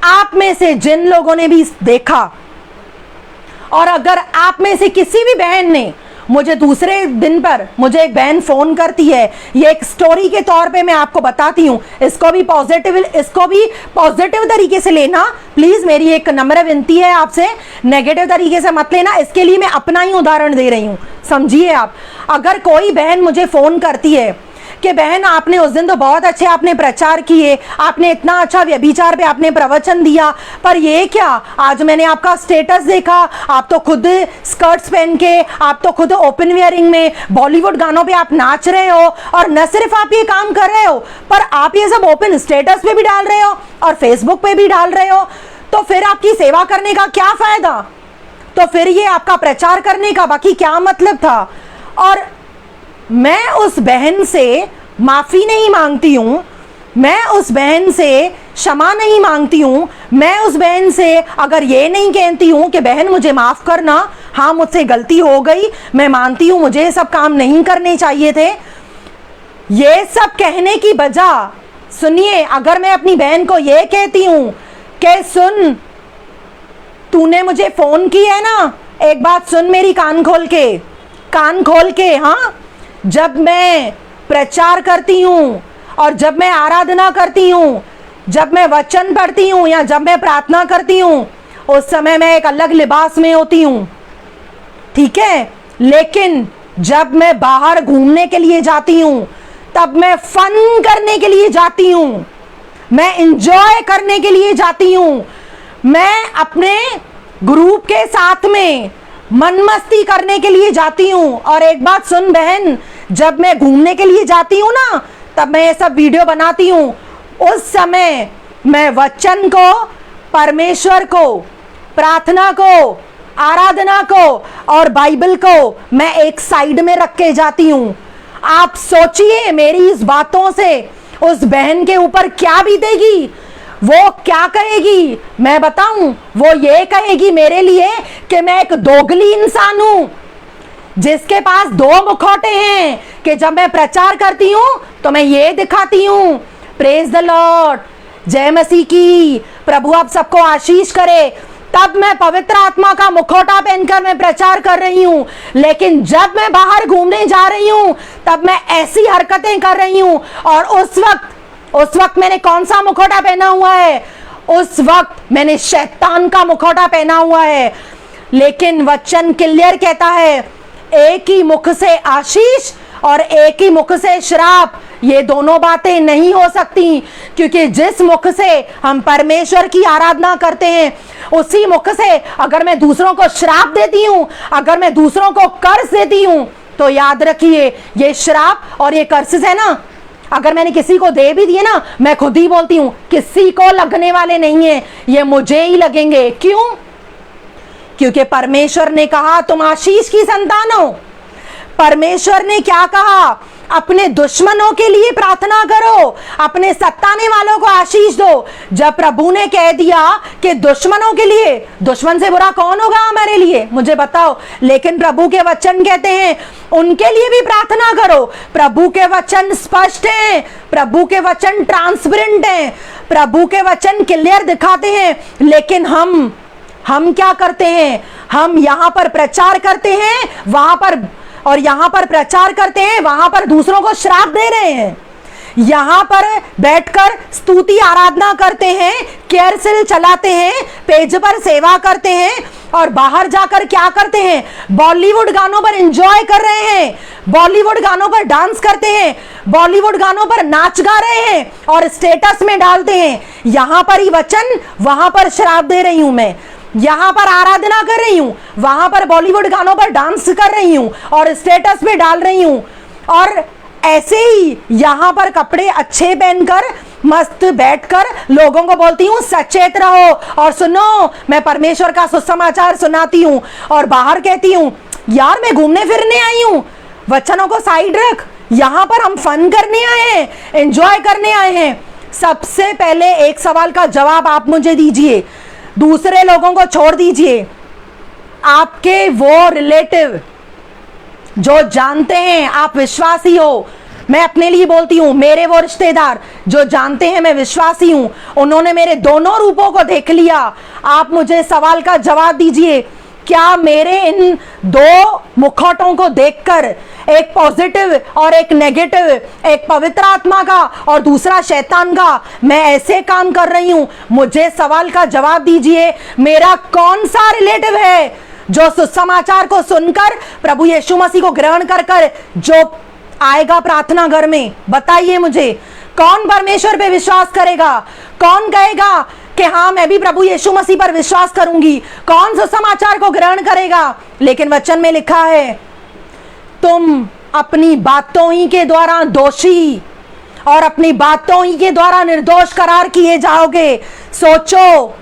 Speaker 1: आप में से जिन लोगों ने भी देखा, और अगर आप में से किसी भी बहन ने, मुझे दूसरे दिन पर मुझे एक बहन फोन करती है, ये एक स्टोरी के तौर पे मैं आपको बताती हूँ, इसको भी पॉजिटिव तरीके से लेना प्लीज, मेरी एक नम्र विनती है आपसे, नेगेटिव तरीके से मत लेना। इसके लिए मैं अपना ही उदाहरण दे रही हूँ, समझिए आप। अगर कोई बहन मुझे फोन करती है कि बहन आपने उस दिन तो बहुत अच्छे आपने प्रचार किए, आपने इतना अच्छा व्यभिचार पे आपने प्रवचन दिया, पर ये क्या, आज मैंने आपका स्टेटस देखा, आप तो खुद स्कर्ट्स पहन के, आप तो खुद ओपन वेयरिंग में बॉलीवुड गानों पे आप नाच रहे हो, और न सिर्फ आप ये काम कर रहे हो पर आप ये सब ओपन स्टेटस पे भी डाल रहे हो और फेसबुक पे भी डाल रहे हो, तो फिर आपकी सेवा करने का क्या फायदा? तो फिर ये आपका प्रचार करने का बाकी क्या मतलब था? और मैं उस बहन से माफी नहीं मांगती हूं, मैं उस बहन से क्षमा नहीं मांगती हूं, मैं उस बहन से अगर ये नहीं कहती हूं कि बहन मुझे माफ करना, हाँ मुझसे गलती हो गई, मैं मानती हूं मुझे ये सब काम नहीं करने चाहिए थे, ये सब कहने की बजाय सुनिए, अगर मैं अपनी बहन को ये कहती हूं कि सुन, तूने मुझे फोन किया है ना, एक बात सुन मेरी कान खोल के, हाँ, जब मैं प्रचार करती हूँ और जब मैं आराधना करती हूँ, जब मैं वचन पढ़ती हूँ या जब मैं प्रार्थना करती हूँ, उस समय मैं एक अलग लिबास में होती हूँ, ठीक है। लेकिन जब मैं बाहर घूमने के लिए जाती हूँ, तब मैं फन करने के लिए जाती हूँ, मैं इंजॉय करने के लिए जाती हूँ, मैं अपने ग्रुप के साथ में मन मस्ती करने के लिए जाती हूँ। और एक बात सुन बहन, जब मैं घूमने के लिए जाती हूँ ना, तब मैं ये सब वीडियो बनाती हूँ, उस समय मैं वचन को, परमेश्वर को, प्रार्थना को, आराधना को और बाइबल को मैं एक साइड में रख के जाती हूँ। आप सोचिए मेरी इस बातों से उस बहन के ऊपर क्या बीतेगी, वो क्या कहेगी। मैं बताऊं, वो ये कहेगी मेरे लिए कि मैं एक दोगली इंसान हूं, जिसके पास दो मुखौटे हैं, कि जब मैं प्रचार करती हूं तो मैं ये दिखाती हूं। प्रेज द लॉर्ड, जय मसीह की, प्रभु आप सबको आशीष करे। तब मैं पवित्र आत्मा का मुखौटा पहनकर मैं प्रचार कर रही हूं, लेकिन जब मैं बाहर घूमने जा रही हूं, तब मैं ऐसी हरकतें कर रही हूं। और उस वक्त मैंने कौन सा मुखौटा पहना हुआ है? उस वक्त मैंने शैतान का मुखौटा पहना हुआ है। लेकिन वचन क्लियर कहता है, एक ही मुख से आशीष और एक ही मुख से श्राप, ये दोनों बातें नहीं हो सकती। क्योंकि जिस मुख से हम परमेश्वर की आराधना करते हैं, उसी मुख से अगर मैं दूसरों को श्राप देती हूं, अगर मैं दूसरों को कर्ज देती हूं, तो याद रखिए ये श्राप और ये कर्ज है ना, अगर मैंने किसी को दे भी दिए ना, मैं खुद ही बोलती हूं किसी को लगने वाले नहीं है, ये मुझे ही लगेंगे। क्यों? क्योंकि परमेश्वर ने कहा तुम आशीष की संतान हो। परमेश्वर ने क्या कहा? अपने दुश्मनों के लिए प्रार्थना करो, अपने सताने वालों को आशीष दो। जब प्रभु ने कह दिया कि दुश्मनों के लिए, दुश्मन से बुरा कौन होगा हमारे लिए, मुझे बताओ। लेकिन प्रभु के वचन कहते हैं उनके लिए भी प्रार्थना करो। प्रभु के वचन स्पष्ट हैं, प्रभु के वचन ट्रांसपेरेंट हैं, प्रभु के वचन क्लियर दिखाते हैं। लेकिन हम क्या करते हैं? हम यहाँ पर प्रचार करते हैं, वहां पर, और यहां पर प्रचार करते हैं, वहां पर दूसरों को श्राप दे रहे हैं। यहां पर बैठकर स्तुति आराधना करते हैं, केयर सेल चलाते हैं, पेज पर सेवा करते हैं, और बाहर जाकर क्या करते हैं? बॉलीवुड गानों पर एंजॉय कर रहे हैं, बॉलीवुड गानों पर डांस करते हैं, बॉलीवुड गानों पर नाच गा रहे हैं और स्टेटस में डालते हैं। यहां पर ही वचन, वहां पर श्राप दे रही हूं मैं। यहां पर आराधना कर रही हूं, वहां पर बॉलीवुड गानों पर डांस कर रही हूं और स्टेटस में डाल रही हूं। और ऐसे ही यहां पर कपड़े अच्छे पहनकर मस्त बैठकर लोगों को बोलती हूं सचेत रहो और सुनो, मैं परमेश्वर का सुसमाचार सुनाती हूं। और बाहर कहती हूं यार मैं घूमने फिरने आई हूं, वचनों को साइड रख, यहां पर हम फन करने आए हैं, एंजॉय करने आए हैं। सबसे पहले एक सवाल का जवाब आप मुझे दीजिए, दूसरे लोगों को छोड़ दीजिए। आपके वो रिलेटिव जो जानते हैं आप विश्वासी हो, मैं अपने लिए बोलती हूं, मेरे वो रिश्तेदार जो जानते हैं मैं विश्वासी हूं, उन्होंने मेरे दोनों रूपों को देख लिया। आप मुझे सवाल का जवाब दीजिए, क्या मेरे इन दो मुखौटों को देखकर, एक पॉजिटिव और एक नेगेटिव, एक पवित्र आत्मा का और दूसरा शैतान का, मैं ऐसे काम कर रही हूं? मुझे सवाल का जवाब दीजिए, मेरा कौन सा रिलेटिव है जो सुसमाचार को सुनकर प्रभु यीशु मसीह को ग्रहण कर कर जो आएगा प्रार्थना घर में? बताइए मुझे, कौन परमेश्वर पे विश्वास करेगा? कौन कहेगा कि हाँ मैं भी प्रभु यीशु मसीह पर विश्वास करूंगी? कौन सुसमाचार को ग्रहण करेगा? लेकिन वचन में लिखा है तुम अपनी बातों ही के द्वारा दोषी और अपनी बातों ही के द्वारा निर्दोष करार किए जाओगे। सोचो,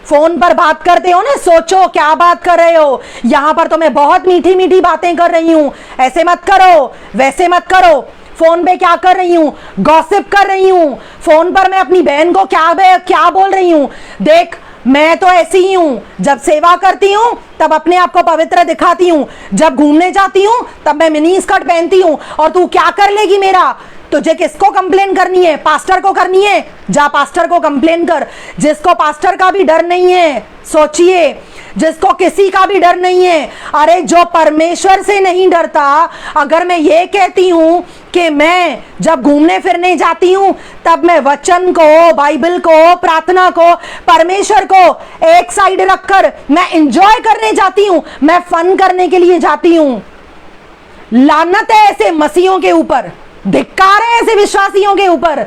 Speaker 1: फोन पर बात करते हो ना, सोचो क्या बात कर रहे हो। यहां पर तो मैं बहुत मीठी मीठी बातें कर रही हूं, ऐसे मत करो, वैसे मत करो। फोन पे क्या कर रही हूं? गॉसिप कर रही हूं। फोन पर मैं अपनी बहन को क्या बोल रही हूं? देख मैं तो ऐसी ही हूं, जब सेवा करती हूं तब अपने आप को पवित्र दिखाती हूं, जब घूमने जाती हूं तब मैं मिनी स्कर्ट पहनती हूं। और तू क्या कर लेगी मेरा? तुझे किसको कंप्लेन करनी है? पास्टर को करनी है? जा पास्टर को कंप्लेन कर। जिसको पास्टर का भी डर नहीं है, सोचिए, जिसको किसी का भी डर नहीं है, अरे जो परमेश्वर से नहीं डरता, अगर मैं ये कहती हूं कि मैं जब घूमने फिरने जाती हूं तब मैं वचन को, बाइबल को, प्रार्थना को, परमेश्वर को एक साइड रखकर मैं एंजॉय करने जाती हूं, मैं फन करने के लिए जाती हूं। लानत है ऐसे मसीहों के ऊपर, धिक्कार है ऐसे विश्वासियों के ऊपर,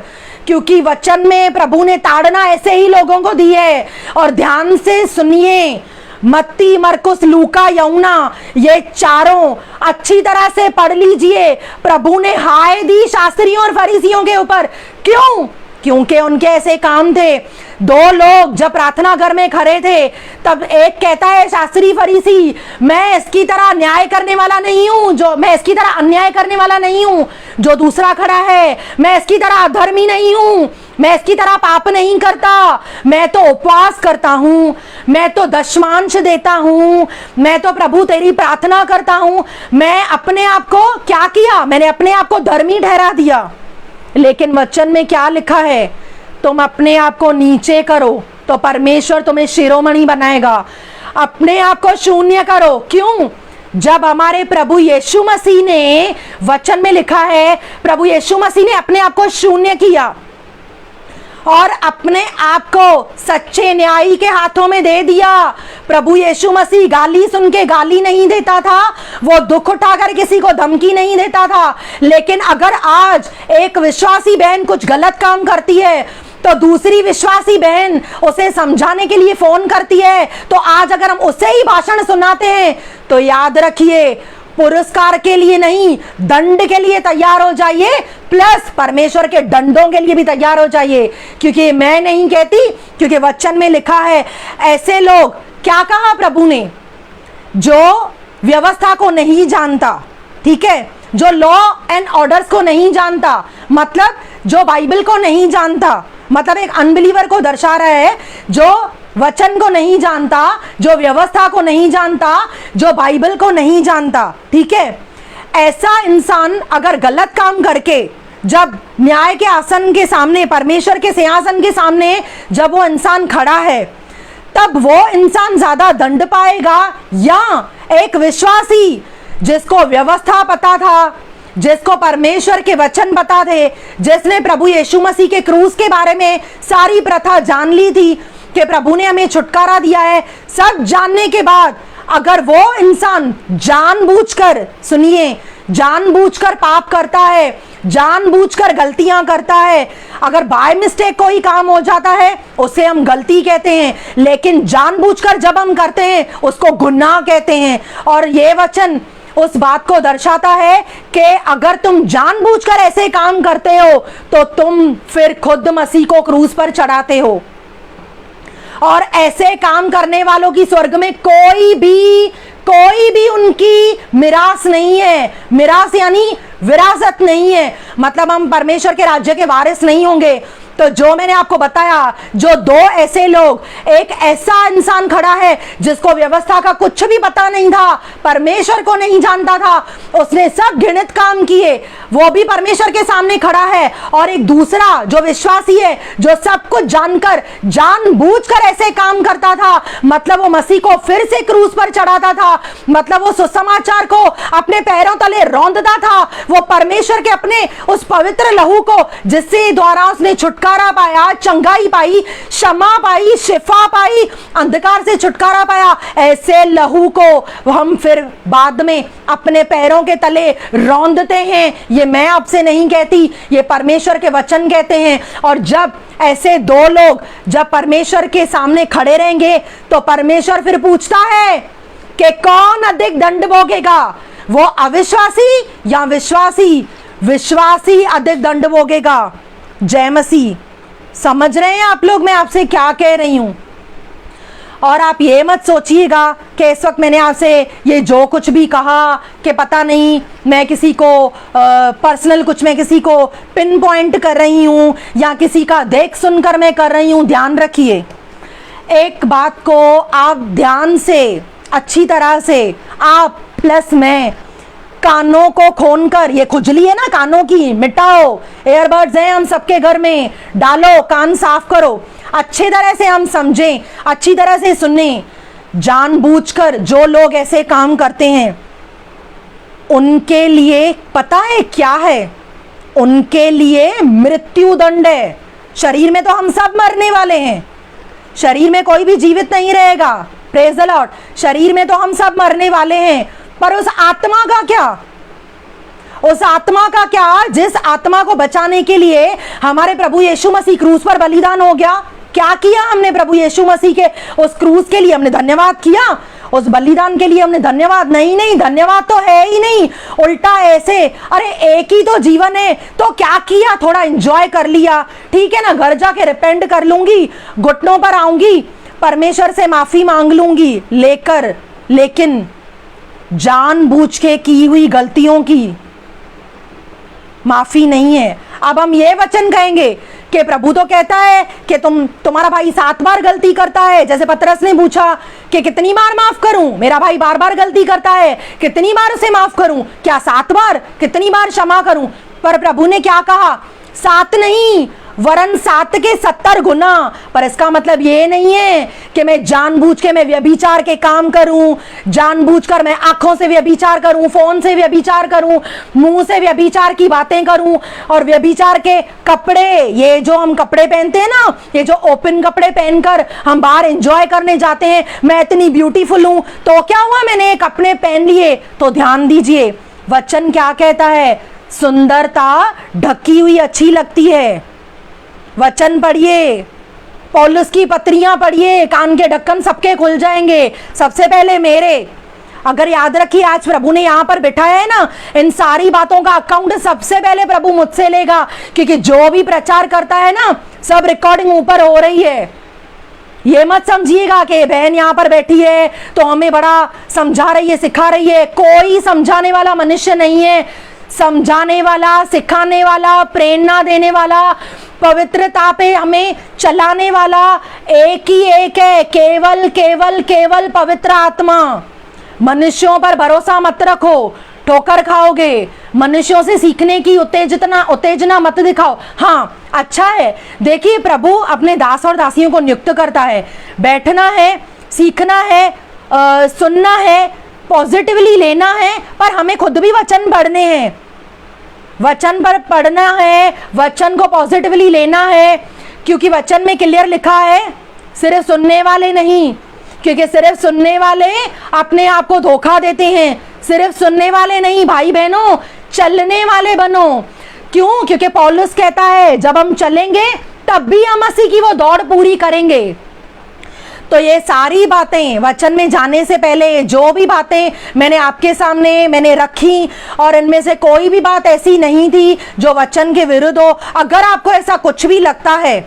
Speaker 1: क्योंकि वचन में प्रभु ने ताड़ना ऐसे ही लोगों को दी है। और ध्यान से सुनिए, मत्ती, मरकुस, लूका, यूहन्ना, ये चारों अच्छी तरह से पढ़ लीजिए। प्रभु ने हाय दी शास्त्रियों और फरीसियों के ऊपर। क्यों? क्योंकि उनके ऐसे काम थे। दो लोग जब प्रार्थना घर में खड़े थे तब एक कहता है, शास्त्री फरीसी, मैं इसकी तरह न्याय करने वाला नहीं हूं, मैं इसकी तरह अन्याय करने वाला नहीं हूं। जो दूसरा खड़ा है, मैं इसकी तरह अधर्मी नहीं हूं, मैं इसकी तरह पाप नहीं करता, मैं तो उपवास करता हूं, मैं तो दशमांश देता हूं, मैं तो प्रभु तेरी प्रार्थना करता हूं। मैं अपने आप को क्या किया? मैंने अपने आप को धर्मी ठहरा दिया। लेकिन वचन में क्या लिखा है? तुम अपने आप को नीचे करो तो परमेश्वर तुम्हें शिरोमणि बनाएगा। अपने आप को शून्य करो। क्यों? जब हमारे प्रभु यीशु मसीह ने, वचन में लिखा है, प्रभु यीशु मसीह ने अपने आप को शून्य किया और अपने आप को सच्चे न्यायी के हाथों में दे दिया। प्रभु यीशु मसीह गाली सुन के गाली नहीं देता था, वो दुख उठाकर किसी को धमकी नहीं देता था। लेकिन अगर आज एक विश्वासी बहन कुछ गलत काम करती है तो दूसरी विश्वासी बहन उसे समझाने के लिए फोन करती है, तो आज अगर हम उसे ही भाषण सुनाते हैं तो याद रखिए, पुरस्कार के लिए नहीं, दंड के लिए तैयार हो जाइए, प्लस परमेश्वर के दंडों के लिए भी तैयार हो जाइए। क्योंकि मैं नहीं कहती, क्योंकि वचन में लिखा है, ऐसे लोग, क्या कहा प्रभु ने? जो व्यवस्था को नहीं जानता, ठीक है, जो लॉ एंड ऑर्डर्स को नहीं जानता, मतलब जो बाइबल को नहीं जानता, मतलब एक अनबिलीवर को दर्शा रहा है, जो वचन को नहीं जानता, जो व्यवस्था को नहीं जानता, जो बाइबल को नहीं जानता, ठीक है। ऐसा इंसान अगर गलत काम करके जब न्याय के आसन के सामने, परमेश्वर के सिंहासन के सामने जब वो इंसान खड़ा है, तब वो इंसान ज्यादा दंड पाएगा या एक विश्वासी जिसको व्यवस्था पता था, जिसको परमेश्वर के वचन पता थे, जिसने प्रभु यीशु मसीह के क्रूस के बारे में सारी प्रथा जान ली थी कि प्रभु ने हमें छुटकारा दिया है, सब जानने के बाद अगर वो इंसान जानबूझकर, सुनिए, जानबूझकर पाप करता है, जानबूझकर गलतियां करता है, अगर बाय मिस्टेक कोई काम हो जाता है उसे हम गलती कहते हैं, लेकिन जानबूझकर जब हम करते हैं उसको गुनाह कहते हैं। और ये वचन उस बात को दर्शाता है कि अगर तुम जानबूझकर ऐसे काम करते हो तो तुम फिर खुद मसीह को क्रूस पर चढ़ाते हो। और ऐसे काम करने वालों की स्वर्ग में कोई भी उनकी मिरास नहीं है। मिरास यानी विरासत नहीं है, मतलब हम परमेश्वर के राज्य के वारिस नहीं होंगे। तो जो मैंने आपको बताया, जो दो ऐसे लोग, एक ऐसा इंसान खड़ा है जिसको व्यवस्था का कुछ भी पता नहीं था, परमेश्वर को नहीं जानता था, उसने सब घृणित काम किए, वो भी परमेश्वर के सामने खड़ा है। और एक दूसरा जो विश्वासी है, जो सब कुछ जानकर, जानबूझकर ऐसे काम करता था, मतलब वो मसीह को फिर से क्रूस पर चढ़ाता था, मतलब वो सुसमाचार को अपने पैरों तले रौंदता था, वो परमेश्वर के अपने उस पवित्र लहू को, जिससे द्वारा उसने छुटकारा पाया, चंगाई पाई, क्षमा पाई, शिफा पाई, अंधकार से छुटकारा पाया, ऐसे लहू को हम फिर बाद में अपने पैरों के तले रौंदते हैं। ये मैं आपसे नहीं कहती, ये परमेश्वर के वचन कहते हैं। और जब ऐसे दो लोग जब परमेश्वर के सामने खड़े रहेंगे तो परमेश्वर फिर पूछता है कि कौन अधिक दंड भोगेगा, वो अविश्वासी या विश्वासी? विश्वासी अधिक दंड भोगेगा। जय मसीह। समझ रहे हैं आप लोग मैं आपसे क्या कह रही हूं? और आप ये मत सोचिएगा कि इस वक्त मैंने आपसे ये जो कुछ भी कहा कि पता नहीं मैं किसी को पर्सनल कुछ मैं किसी को पिन पॉइंट कर रही हूं या किसी का देख सुनकर मैं कर रही हूं। ध्यान रखिए, एक बात को आप ध्यान से, अच्छी तरह से, आप प्लस मैं, कानों को खोलकर, ये खुजली है ना कानों की, मिटाओ। एयरबड्स हैं हम सबके घर में, डालो, कान साफ करो, अच्छी तरह से हम समझें, अच्छी तरह से सुने। जानबूझकर जो लोग ऐसे काम करते हैं उनके लिए पता है क्या है? उनके लिए मृत्यु दंड है। शरीर में तो हम सब मरने वाले हैं, शरीर में कोई भी जीवित नहीं रहेगा, प्रेज द लॉर्ड। शरीर में तो हम सब मरने वाले हैं, पर उस आत्मा का क्या? उस आत्मा का क्या जिस आत्मा को बचाने के लिए हमारे प्रभु यीशु मसीह क्रूस पर बलिदान हो गया? क्या किया हमने प्रभु यीशु मसीह के उस क्रूस के लिए? हमने धन्यवाद किया? उस बलिदान के लिए हमने धन्यवाद? नहीं, धन्यवाद तो है ही नहीं, उल्टा ऐसे, अरे एक ही तो जीवन है, तो क्या किया? थोड़ा एंजॉय कर लिया, ठीक है ना, घर जाके रिपेंट कर लूंगी, घुटनों पर आऊंगी, परमेश्वर से माफी मांग लूंगी लेकिन जानबूझ के की हुई गलतियों की माफी नहीं है। अब हम ये वचन कहेंगे कि प्रभु तो कहता है कि तुम्हारा भाई 7 बार गलती करता है। जैसे पतरस ने पूछा कि कितनी बार माफ करूं, मेरा भाई बार बार गलती करता है, कितनी बार उसे माफ करूं? क्या 7 बार? कितनी बार क्षमा करूं? पर प्रभु ने क्या कहा? 7 नहीं, वरन 7 के 70 गुना। पर इसका मतलब ये नहीं है कि मैं जानबूझ के मैं व्यभिचार के काम करूं, जानबूझकर मैं आंखों से व्यभिचार करूं, फोन से व्यभिचार करूं, मुंह से व्यभिचार की बातें करूं, और व्यभिचार के कपड़े, ये जो हम कपड़े पहनते हैं ना, ये जो ओपन कपड़े पहनकर हम बाहर एंजॉय करने जाते हैं, मैं इतनी ब्यूटीफुल हूं, तो क्या हुआ, मैंने कपड़े पहन लिए? तो ध्यान दीजिए वचन क्या कहता है, सुंदरता ढकी हुई अच्छी लगती है। वचन पढ़िए, पौलुस की पत्रियां पढ़िए, कान के ढक्कन सबके खुल जाएंगे, सबसे पहले मेरे। अगर याद रखिए, आज प्रभु ने यहां पर बिठाया है ना, इन सारी बातों का अकाउंट सबसे पहले प्रभु मुझसे लेगा, क्योंकि जो भी प्रचार करता है ना, सब रिकॉर्डिंग ऊपर हो रही है। ये मत समझिएगा कि बहन यहां पर बैठी है तो हमें बड़ा समझा रही है, सिखा रही है। कोई समझाने वाला मनुष्य नहीं है, समझाने वाला, सिखाने वाला, प्रेरणा देने वाला, पवित्रता पे हमें चलाने वाला एक ही एक है, केवल केवल केवल पवित्र आत्मा। मनुष्यों पर भरोसा मत रखो, ठोकर खाओगे। मनुष्यों से सीखने की उत्तेजना मत दिखाओ। हाँ, अच्छा है, देखिए प्रभु अपने दास और दासियों को नियुक्त करता है, बैठना है, सीखना है, सुनना है, पॉजिटिवली लेना है, पर हमें खुद भी वचन पढ़ने हैं, वचन पर पढ़ना है, वचन को पॉजिटिवली लेना है, क्योंकि वचन में क्लियर लिखा है सिर्फ सुनने वाले नहीं, क्योंकि सिर्फ सुनने वाले अपने आप को धोखा देते हैं। सिर्फ सुनने वाले नहीं भाई बहनों, चलने वाले बनो। क्यों? क्योंकि पौलुस कहता है जब हम चलेंगे तब भी हम मसीह की वो दौड़ पूरी करेंगे। तो ये सारी बातें वचन में जाने से पहले जो भी बातें मैंने आपके सामने मैंने रखी, और इनमें से कोई भी बात ऐसी नहीं थी जो वचन के विरुद्ध हो। अगर आपको ऐसा कुछ भी लगता है,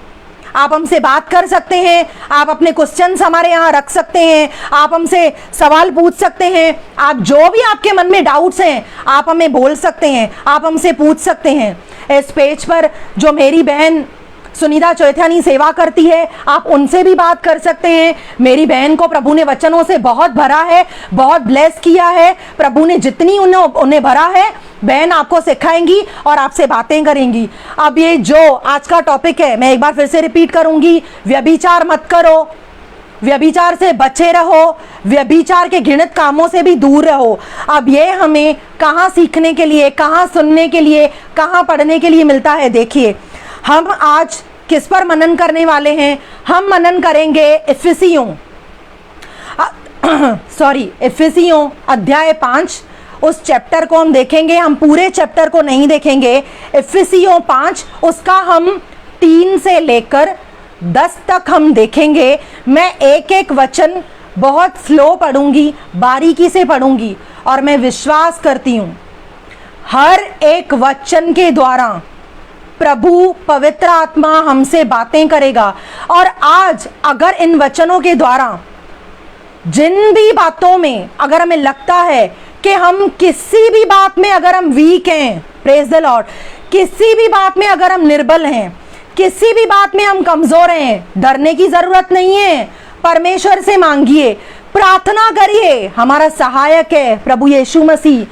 Speaker 1: आप हमसे बात कर सकते हैं, आप अपने क्वेश्चंस हमारे यहाँ रख सकते हैं, आप हमसे सवाल पूछ सकते हैं, आप जो भी आपके मन में डाउट्स हैं आप हमें बोल सकते हैं, आप हमसे पूछ सकते हैं। इस पेज पर जो मेरी बहन सुनीता चौथानी सेवा करती है, आप उनसे भी बात कर सकते हैं। मेरी बहन को प्रभु ने वचनों से बहुत भरा है, बहुत ब्लेस किया है। प्रभु ने जितनी उन्हें भरा है, बहन आपको सिखाएंगी और आपसे बातें करेंगी। अब ये जो आज का टॉपिक है, मैं एक बार फिर से रिपीट करूंगी, व्यभिचार मत करो, व्यभिचार से बचे रहो, व्यभिचार के घृणित कामों से भी दूर रहो। अब ये हमें कहाँ सीखने के लिए, कहाँ सुनने के लिए, कहाँ पढ़ने के लिए मिलता है? देखिए, हम आज किस पर मनन करने वाले हैं? हम मनन करेंगे इफिसियों अध्याय 5, उस चैप्टर को हम देखेंगे। हम पूरे चैप्टर को नहीं देखेंगे, इफिसियों 5 उसका हम 3 से लेकर 10 तक हम देखेंगे। मैं एक एक वचन बहुत स्लो पढ़ूंगी, बारीकी से पढ़ूंगी, और मैं विश्वास करती हूँ हर एक वचन के द्वारा प्रभु पवित्र आत्मा हमसे बातें करेगा। और आज अगर इन वचनों के द्वारा जिन भी बातों में अगर हमें लगता है कि हम किसी भी बात में अगर हम वीक हैं, प्रेज द लॉर्ड, किसी भी बात में अगर हम निर्बल हैं, किसी भी बात में हम कमजोर हैं, डरने की जरूरत नहीं है। परमेश्वर से मांगिए, प्रार्थना करिए। हमारा सहायक है प्रभु यीशु मसीह,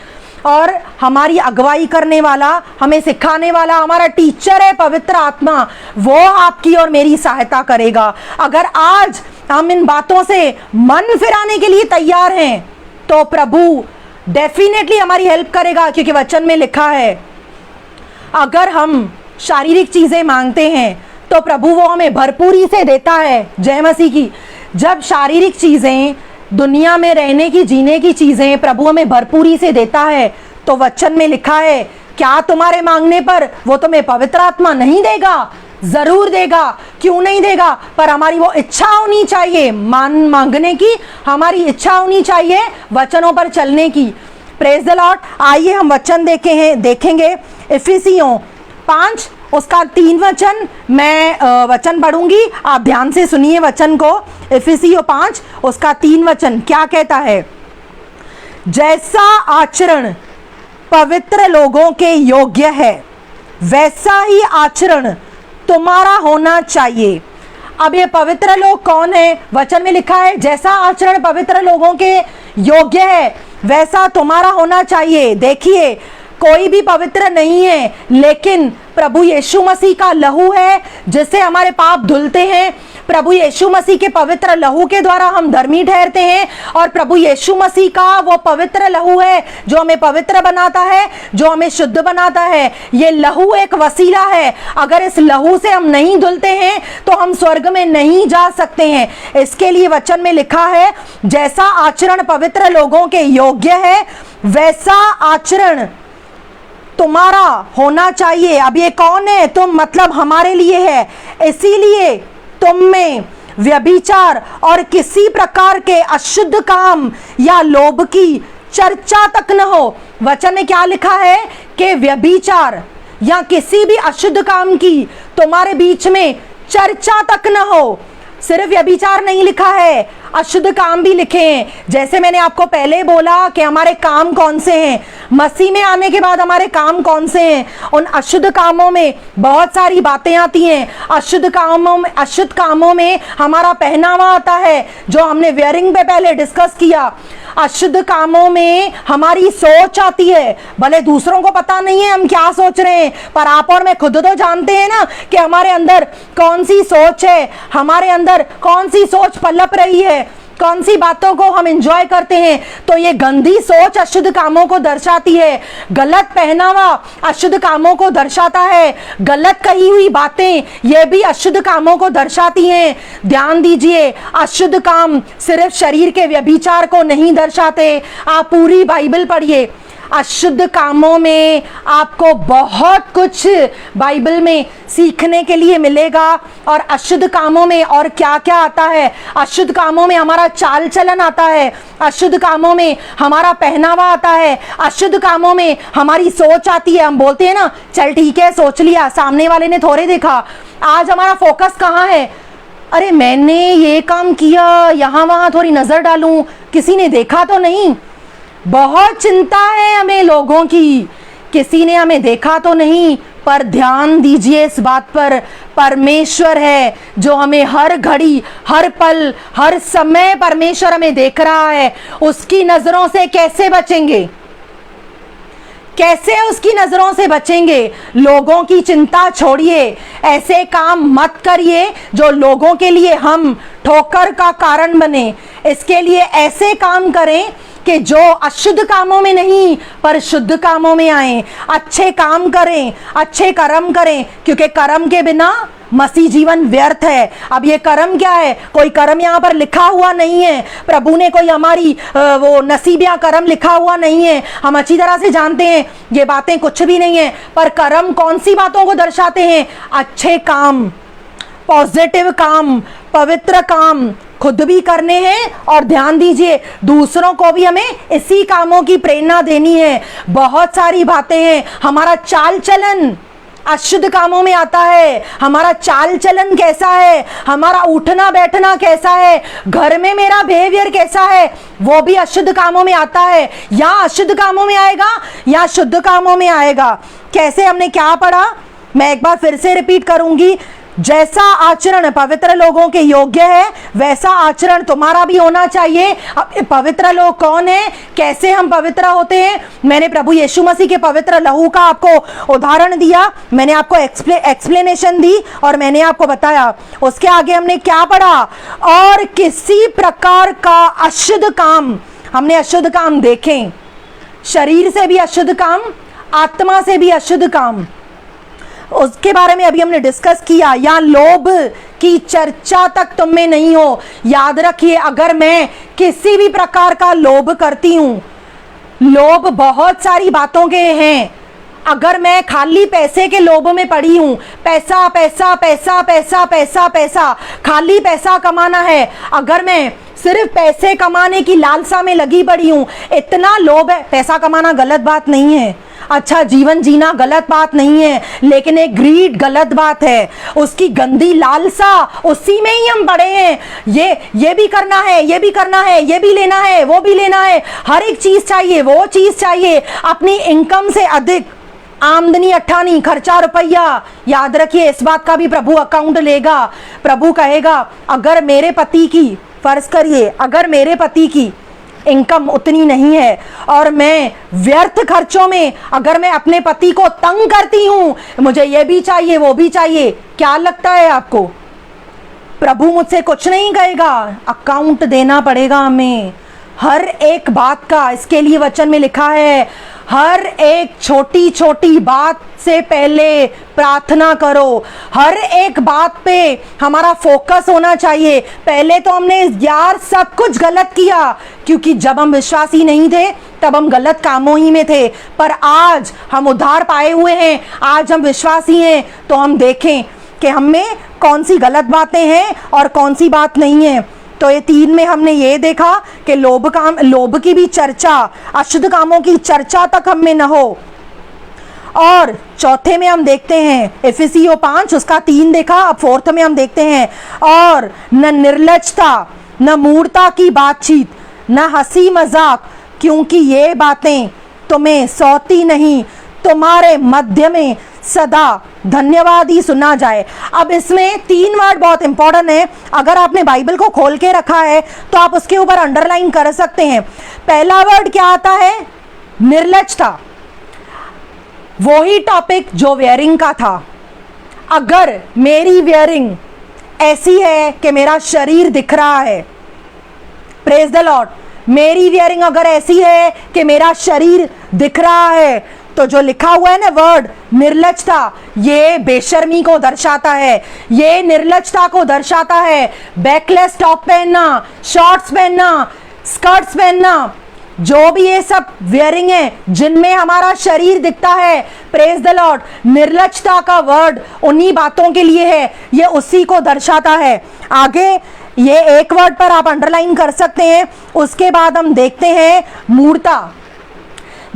Speaker 1: और हमारी अगुवाई करने वाला, हमें सिखाने वाला हमारा टीचर है पवित्र आत्मा। वो आपकी और मेरी सहायता करेगा। अगर आज हम इन बातों से मन फिराने के लिए तैयार हैं तो प्रभु डेफिनेटली हमारी हेल्प करेगा, क्योंकि वचन में लिखा है अगर हम शारीरिक चीजें मांगते हैं तो प्रभु वो हमें भरपूरी से देता है। जय मसीह की। जब शारीरिक चीजें, दुनिया में रहने की, जीने की चीजें प्रभु हमें भरपूरी से देता है, तो वचन में लिखा है, क्या तुम्हारे मांगने पर वो तुम्हें पवित्र आत्मा नहीं देगा? जरूर देगा। क्यों नहीं देगा? पर हमारी वो इच्छा होनी चाहिए, मांगने की हमारी इच्छा होनी चाहिए, वचनों पर चलने की। Praise the Lord. आइए हम वचन देखेंगे। इफिसियों 5 उसका 3 वचन, मैं वचन पढ़ूंगी, आप ध्यान से सुनिए वचन को। इफिसियों 5 उसका 3 वचन क्या कहता है? जैसा आचरण पवित्र लोगों के योग्य है, वैसा ही आचरण तुम्हारा होना चाहिए। अब ये पवित्र लोग कौन है? वचन में लिखा है, जैसा आचरण पवित्र लोगों के योग्य है, वैसा तुम्हारा होना चाहिए। देखिए, कोई भी पवित्र नहीं है, लेकिन प्रभु यीशु मसीह का लहू है जिससे हमारे पाप धुलते हैं। प्रभु यीशु मसीह के पवित्र लहू के द्वारा हम धर्मी ठहरते हैं, और प्रभु यीशु मसीह का वो पवित्र लहू है जो हमें पवित्र बनाता है, जो हमें शुद्ध बनाता है। ये लहू एक वसीला है। अगर इस लहू से हम नहीं धुलते हैं तो हम स्वर्ग में नहीं जा सकते हैं। इसके लिए वचन में लिखा है, जैसा आचरण पवित्र लोगों के योग्य है, वैसा आचरण तुम्हारा होना चाहिए। अब ये कौन है? तुम, मतलब हमारे लिए है। इसीलिए तुम में व्यभिचार और किसी प्रकार के अशुद्ध काम या लोभ की चर्चा तक न हो। वचन में क्या लिखा है कि व्यभिचार या किसी भी अशुद्ध काम की तुम्हारे बीच में चर्चा तक न हो। सिर्फ व्यभिचार नहीं लिखा है, अशुद्ध काम भी लिखे हैं। जैसे मैंने आपको पहले बोला कि हमारे काम कौन से हैं, मसीह में आने के बाद हमारे काम कौन से हैं। उन अशुद्ध कामों में बहुत सारी बातें आती हैं। अशुद्ध कामों में हमारा पहनावा आता है, जो हमने वेयरिंग पे पहले डिस्कस किया। अशुद्ध कामों में हमारी सोच आती है। भले दूसरों को पता नहीं है हम क्या सोच रहे हैं, पर आप और मैं खुद तो जानते हैं ना कि हमारे अंदर कौन सी सोच है, हमारे अंदर कौन सी सोच पलप रही है, कौन सी बातों को हम एंजॉय करते हैं। तो ये गंदी सोच अशुद्ध कामों को दर्शाती है। गलत पहनावा अशुद्ध कामों को दर्शाता है। गलत कही हुई बातें ये भी अशुद्ध कामों को दर्शाती हैं। ध्यान दीजिए, अशुद्ध काम सिर्फ शरीर के व्यभिचार को नहीं दर्शाते। आप पूरी बाइबल पढ़िए, अशुद्ध कामों में आपको बहुत कुछ बाइबल में सीखने के लिए मिलेगा। और अशुद्ध कामों में और क्या क्या आता है? अशुद्ध कामों में हमारा चाल चलन आता है, अशुद्ध कामों में हमारा पहनावा आता है, अशुद्ध कामों में हमारी सोच आती है। हम बोलते हैं ना, चल ठीक है, सोच लिया, सामने वाले ने थोड़े देखा। आज हमारा फोकस कहाँ है? अरे मैंने ये काम किया, यहाँ वहाँ थोड़ी नजर डालूं, किसी ने देखा तो नहीं। बहुत चिंता है हमें लोगों की, किसी ने हमें देखा तो नहीं। पर ध्यान दीजिए इस बात पर, परमेश्वर है जो हमें हर घड़ी, हर पल, हर समय परमेश्वर हमें देख रहा है। उसकी नजरों से कैसे बचेंगे? कैसे उसकी नजरों से बचेंगे? लोगों की चिंता छोड़िए, ऐसे काम मत करिए जो लोगों के लिए हम ठोकर का कारण बने। इसके लिए ऐसे काम करें कि जो अशुद्ध कामों में नहीं पर शुद्ध कामों में आए। अच्छे काम करें, अच्छे कर्म करें, क्योंकि कर्म के बिना मसीह जीवन व्यर्थ है। अब ये कर्म क्या है? कोई कर्म यहाँ पर लिखा हुआ नहीं है। प्रभु ने कोई हमारी वो नसीबिया कर्म लिखा हुआ नहीं है। हम अच्छी तरह से जानते हैं ये बातें कुछ भी नहीं है। पर कर्म कौन सी बातों को दर्शाते हैं? अच्छे काम, पॉजिटिव काम, पवित्र काम खुद भी करने हैं, और ध्यान दीजिए दूसरों को भी हमें इसी कामों की प्रेरणा देनी है। बहुत सारी बातें हैं। हमारा चाल चलन अशुद्ध कामों में आता है। हमारा चाल चलन कैसा है, हमारा उठना बैठना कैसा है, घर में मेरा बिहेवियर कैसा है, वो भी अशुद्ध कामों में आता है। या अशुद्ध कामों में आएगा या शुद्ध कामों में आएगा। कैसे? हमने क्या पढ़ा? मैं एक बार फिर से रिपीट करूंगी। जैसा आचरण पवित्र लोगों के योग्य है, वैसा आचरण तुम्हारा भी होना चाहिए। अब पवित्र लोग कौन है? कैसे हम पवित्र होते हैं? मैंने प्रभु यीशु मसीह के पवित्र लहू का आपको उदाहरण दिया, मैंने आपको एक्सप्लेनेशन दी और मैंने आपको बताया। उसके आगे हमने क्या पढ़ा? और किसी प्रकार का अशुद्ध काम, हमने अशुद्ध काम देखे, शरीर से भी अशुद्ध काम, आत्मा से भी अशुद्ध काम। उसके बारे में अभी हमने डिस्कस किया। या लोभ की चर्चा तक तुम में नहीं हो। याद रखिए, अगर मैं किसी भी प्रकार का लोभ करती हूं, लोभ बहुत सारी बातों के हैं। अगर मैं खाली पैसे के लोभ में पड़ी हूं, पैसा पैसा पैसा पैसा पैसा पैसा, खाली पैसा कमाना है, अगर मैं सिर्फ पैसे कमाने की लालसा में लगी पड़ी हूं, इतना लोभ है। पैसा कमाना गलत बात नहीं है, अच्छा जीवन जीना गलत बात नहीं है, लेकिन एक ग्रीड गलत बात है। उसकी गंदी लालसा, उसी में ही हम पड़े हैं। ये भी करना है, ये भी करना है, ये भी लेना है, वो भी लेना है, हर एक चीज चाहिए, वो चीज चाहिए, अपनी इनकम से अधिक आमदनी अट्ठानी, खर्चा रुपया। याद रखिए, इस बात का भी प्रभु अकाउंट लेगा। प्रभु कहेगा, अगर मेरे पति की, फर्ज करिए अगर मेरे पति की इनकम उतनी नहीं है और मैं व्यर्थ खर्चों में अगर मैं अपने पति को तंग करती हूं, मुझे ये भी चाहिए वो भी चाहिए, क्या लगता है आपको प्रभु मुझसे कुछ नहीं कहेगा? अकाउंट देना पड़ेगा हमें हर एक बात का। इसके लिए वचन में लिखा है, हर एक छोटी छोटी बात से पहले प्रार्थना करो। हर एक बात पे हमारा फोकस होना चाहिए। पहले तो हमने यार सब कुछ गलत किया, क्योंकि जब हम विश्वासी नहीं थे तब हम गलत कामों ही में थे, पर आज हम उद्धार पाए हुए हैं, आज हम विश्वासी हैं, तो हम देखें कि हम में कौन सी गलत बातें हैं और कौन सी बात नहीं है। तो ये 3 में हमने ये देखा कि लोभ की भी चर्चा, अशुद्ध कामों की चर्चा तक हम में न हो। और चौथे में हम देखते हैं एफिसियों 5 उसका 3 देखा। अब 4th में हम देखते हैं, और न निर्लज्जता, न मूर्खता की बातचीत, न हंसी मजाक, क्योंकि ये बातें तुम्हें सौती नहीं, तुम्हारे मध्य में सदा धन्यवाद ही सुना जाए। अब इसमें 3 वर्ड बहुत इंपॉर्टेंट है। अगर आपने बाइबल को खोल के रखा है तो आप उसके ऊपर अंडरलाइन कर सकते हैं। पहला वर्ड क्या आता है? निर्लज्जता। वही टॉपिक जो वेयरिंग का था। अगर मेरी वेयरिंग ऐसी है कि मेरा शरीर दिख रहा है, प्रेज द लॉर्ड, मेरी वेयरिंग अगर ऐसी है कि मेरा शरीर दिख रहा है, तो जो लिखा हुआ है ना वर्ड निर्लज्जता, ये बेशर्मी को दर्शाता है, ये निर्लज्जता को दर्शाता है। बैकलेस टॉप पहनना, शॉर्ट्स पहनना, स्कर्ट्स पहनना, जो भी ये सब वेयरिंग है जिनमें हमारा शरीर दिखता है, प्रेज द लॉर्ड, निर्लज्जता का वर्ड उन्हीं बातों के लिए है, ये उसी को दर्शाता है। आगे ये एक वर्ड पर आप अंडरलाइन कर सकते हैं। उसके बाद हम देखते हैं मूर्खता।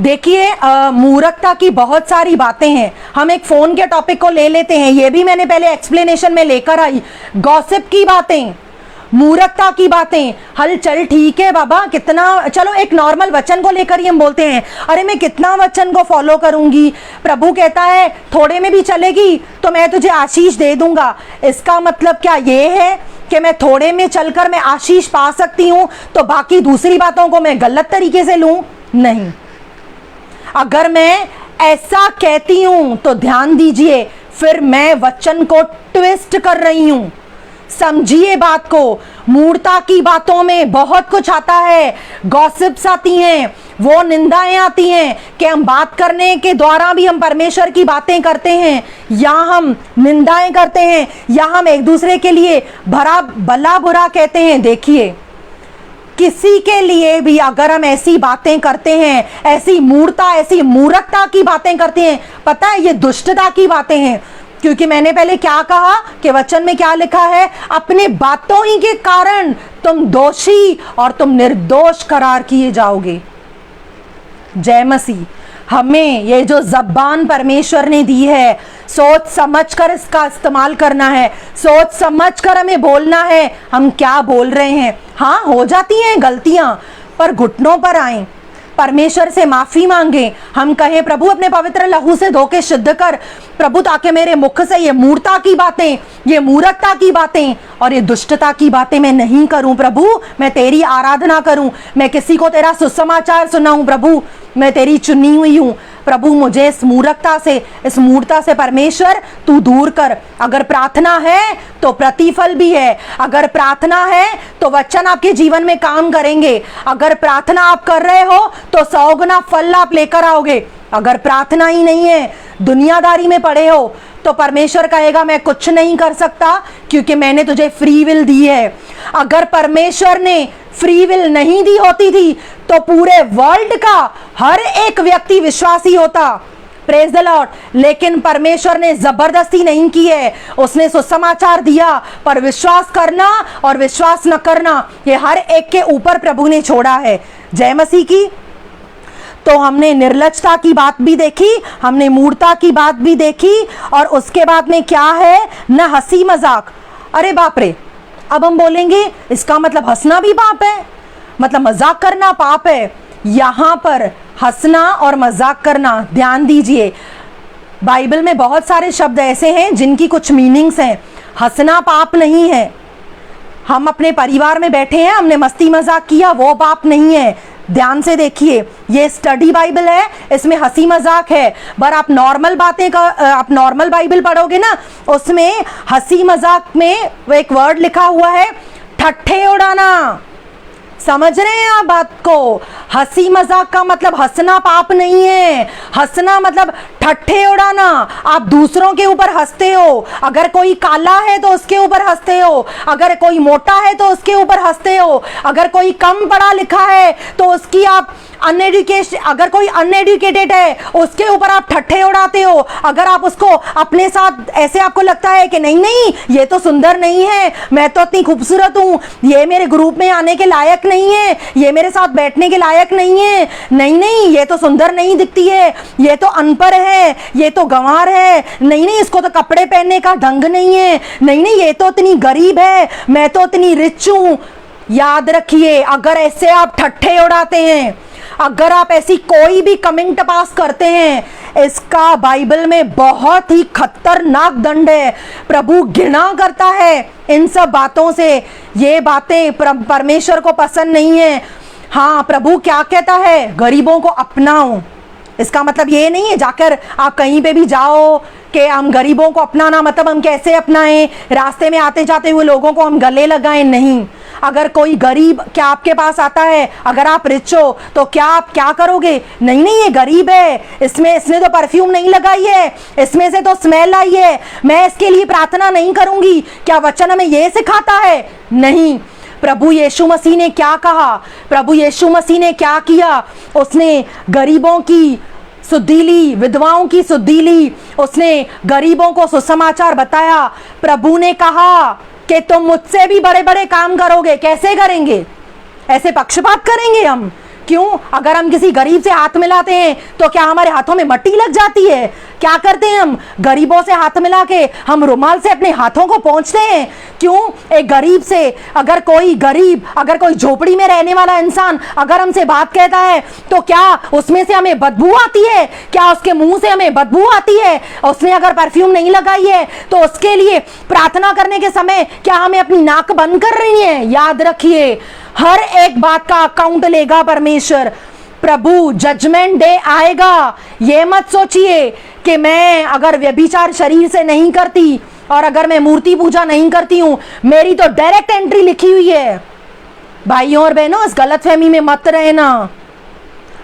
Speaker 1: देखिए, मूर्खता की बहुत सारी बातें हैं। हम एक फोन के टॉपिक को ले लेते हैं, ये भी मैंने पहले एक्सप्लेनेशन में लेकर आई। गॉसिप की बातें, मूर्खता की बातें। हल चल ठीक है बाबा, कितना, चलो एक नॉर्मल वचन को लेकर ही हम बोलते हैं, अरे मैं कितना वचन को फॉलो करूंगी, प्रभु कहता है थोड़े में भी चलेगी तो मैं तुझे आशीष दे दूंगा। इसका मतलब क्या ये है कि मैं थोड़े में चलकर मैं आशीष पा सकती हूं तो बाकी दूसरी बातों को मैं गलत तरीके से लूं? नहीं। अगर मैं ऐसा कहती हूं तो ध्यान दीजिए, फिर मैं वचन को ट्विस्ट कर रही हूं। समझिए बात को। मूर्खता की बातों में बहुत कुछ आता है, गॉसिप्स आती हैं, वो निंदाएं आती हैं कि हम बात करने के द्वारा भी हम परमेश्वर की बातें करते हैं, या हम निंदाएं करते हैं, या हम एक दूसरे के लिए भला बुरा कहते हैं। देखिए, किसी के लिए भी अगर हम ऐसी बातें करते हैं, ऐसी मूर्खता, ऐसी मूर्खता की बातें करते हैं, पता है ये दुष्टता की बातें हैं। क्योंकि मैंने पहले क्या कहा कि वचन में क्या लिखा है, अपने बातों ही के कारण तुम दोषी और तुम निर्दोष करार किए जाओगे। जय मसीह। हमें ये जो ज़बान परमेश्वर ने दी है, सोच समझ कर इसका इस्तेमाल करना है, सोच समझ कर हमें बोलना है हम क्या बोल रहे हैं। हाँ, हो जाती हैं गलतियां, पर घुटनों पर आए, परमेश्वर से माफी मांगे, हम कहें प्रभु अपने पवित्र लहू से धो के शुद्ध कर प्रभु, ताकि मेरे मुख से ये मूर्खता की बातें, ये मूर्खता की बातें और ये दुष्टता की बातें मैं नहीं करूं। प्रभु मैं तेरी आराधना करूं, मैं किसी को तेरा सुसमाचार सुनाऊं। प्रभु मैं तेरी चुनी हुई हूं। प्रभु मुझे इस मूर्खता से, इस मूर्खता से परमेश्वर तू दूर कर। अगर प्रार्थना है तो प्रतिफल भी है, अगर प्रार्थना है तो वचन आपके जीवन में काम करेंगे, अगर प्रार्थना आप कर रहे हो तो 100 गुना फल आप लेकर आओगे। अगर प्रार्थना ही नहीं है, दुनियादारी में पड़े हो, तो परमेश्वर कहेगा मैं कुछ नहीं कर सकता क्योंकि मैंने तुझे फ्री विल दी है। अगर परमेश्वर ने फ्री विल नहीं दी होती थी तो पूरे वर्ल्ड का हर एक व्यक्ति विश्वासी होता। Praise the Lord. लेकिन परमेश्वर ने जबरदस्ती नहीं की है, उसने सुसमाचार दिया, पर विश्वास करना और विश्वास न करना ये हर एक के ऊपर प्रभु ने छोड़ा है। जय मसीह की। तो हमने निर्लजता की बात भी देखी, हमने मूर्खता की बात भी देखी, और उसके बाद में क्या है न हंसी मजाक। अरे बाप रे, अब हम बोलेंगे इसका मतलब हंसना भी पाप है, मतलब मजाक करना पाप है। यहां पर हंसना और मजाक करना, ध्यान दीजिए, बाइबल में बहुत सारे शब्द ऐसे हैं जिनकी कुछ मीनिंग्स हैं। हंसना पाप नहीं है। हम अपने परिवार में बैठे हैं, हमने मस्ती मजाक किया, वो पाप नहीं है। ध्यान से देखिए, ये स्टडी बाइबल है, इसमें हंसी मजाक है। पर आप नॉर्मल बातें का आप नॉर्मल बाइबल पढ़ोगे ना, उसमें हंसी मजाक में वो एक वर्ड लिखा हुआ है, ठट्ठे उड़ाना। समझ रहे हैं आप बात को? हंसी मजाक का मतलब हंसना पाप नहीं है। हंसना मतलब ठट्ठे उड़ाना। आप दूसरों के ऊपर हंसते हो, अगर कोई काला है तो उसके ऊपर हंसते हो, अगर कोई मोटा है तो उसके ऊपर हंसते हो, अगर कोई कम पढ़ा लिखा है तो उसकी आप अगर कोई अनएडुकेटेड है उसके ऊपर आप ठट्ठे उड़ाते हो। अगर आप उसको अपने साथ ऐसे आपको लगता है कि नहीं नहीं ये तो सुंदर नहीं है, मैं तो इतनी खूबसूरत हूं, ये मेरे ग्रुप में आने के लायक नहीं है, ये मेरे साथ बैठने के लायक नहीं है, नहीं नहीं ये तो सुंदर नहीं दिखती है, ये तो अनपढ़ है, ये तो गंवार है, नहीं नहीं इसको तो कपड़े पहनने का ढंग नहीं है, नहीं नहीं ये तो इतनी गरीब है, मैं तो इतनी रिच हूं। याद रखिए, अगर ऐसे आप ठट्ठे उड़ाते हैं, अगर आप ऐसी कोई भी कमेंट पास करते हैं, इसका बाइबल में बहुत ही खतरनाक दंड है। प्रभु घृणा करता है इन सब बातों से। ये बातें परमेश्वर को पसंद नहीं है। हाँ, प्रभु क्या कहता है? गरीबों को अपनाओ। इसका मतलब ये नहीं है जाकर आप कहीं पे भी जाओ कि हम गरीबों को अपनाना मतलब हम कैसे अपनाएं, रास्ते में आते जाते हुए लोगों को हम गले लगाएं, नहीं। अगर कोई गरीब क्या आपके पास आता है, अगर आप रिच हो तो क्या आप क्या करोगे? नहीं नहीं ये गरीब है, इसने तो परफ्यूम नहीं लगाई है, इसमें से तो स्मेल आई है, मैं इसके लिए प्रार्थना नहीं करूंगी। क्या वचन हमें ये सिखाता है? नहीं। प्रभु यीशु मसीह ने क्या कहा? प्रभु यीशु मसीह ने क्या किया? उसने गरीबों की सुधि ली, विधवाओं की सुधि ली, उसने गरीबों को सुसमाचार बताया। प्रभु ने कहा कि तुम मुझसे भी बड़े बड़े काम करोगे। कैसे करेंगे? ऐसे पक्षपात करेंगे हम? क्यों? अगर हम किसी गरीब से हाथ मिलाते हैं तो क्या हमारे हाथों में मट्टी लग जाती है? क्या करते हैं हम? गरीबों से हाथ मिला के हम रुमाल से अपने हाथों को पोंछते हैं। क्यों? एक गरीब से, अगर कोई झोपड़ी में रहने वाला इंसान अगर हमसे बात कहता है तो क्या उसमें से हमें बदबू आती है? क्या उसके मुंह से हमें बदबू आती है? उसने अगर परफ्यूम नहीं लगाई है तो उसके लिए प्रार्थना करने के समय क्या हमें अपनी नाक बंद कर रही है? याद रखिए, हर एक बात का अकाउंट लेगा परमेश्वर। प्रभु जजमेंट डे आएगा। ये मत सोचिए कि मैं अगर व्यभिचार शरीर से नहीं करती और अगर मैं मूर्ति पूजा नहीं करती हूं, मेरी तो डायरेक्ट एंट्री लिखी हुई है। भाइयों और बहनों, इस गलतफहमी में मत रहना।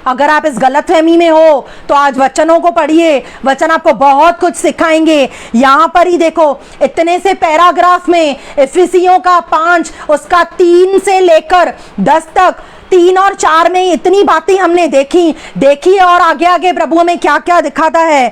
Speaker 1: अगर आप इस गलतफहमी में हो तो आज वचनों को पढ़िए, वचन आपको बहुत कुछ सिखाएंगे। यहां पर ही देखो, इतने से पैराग्राफ में इफिसियों का 5 उसका 3 से लेकर 10 तक, 3 और 4 में इतनी बातें हमने देखी और आगे आगे प्रभु हमें क्या क्या दिखाता है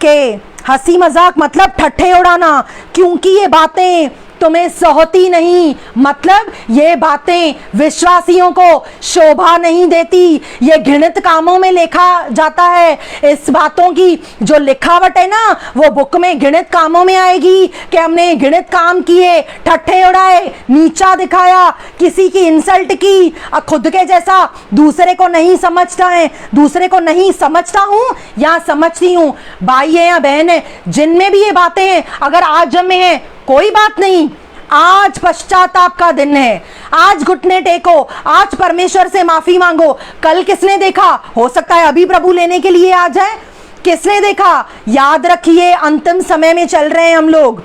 Speaker 1: कि हंसी मजाक मतलब ठट्ठे उड़ाना, क्योंकि ये बातें तुम्हें सोहती नहीं, मतलब ये बातें विश्वासियों को शोभा नहीं देती, ये घृणित कामों में लिखा जाता है। इस बातों की जो लिखावट है ना, वो बुक में घृणित कामों में आएगी कि हमने घृणित काम किए, ठट्ठे उड़ाए, नीचा दिखाया, किसी की इंसल्ट की, खुद के जैसा दूसरे को नहीं समझता है, दूसरे को नहीं समझता हूं या समझती हूं। भाई है या बहन है, जिनमें भी ये बातें हैं, अगर आज जमे हैं कोई बात नहीं, आज पश्चाताप का दिन है। आज घुटने टेको, आज परमेश्वर से माफी मांगो। कल किसने देखा? हो सकता है अभी प्रभु लेने के लिए आ जाए। किसने देखा? याद रखिए, अंतिम समय में चल रहे हैं हम लोग।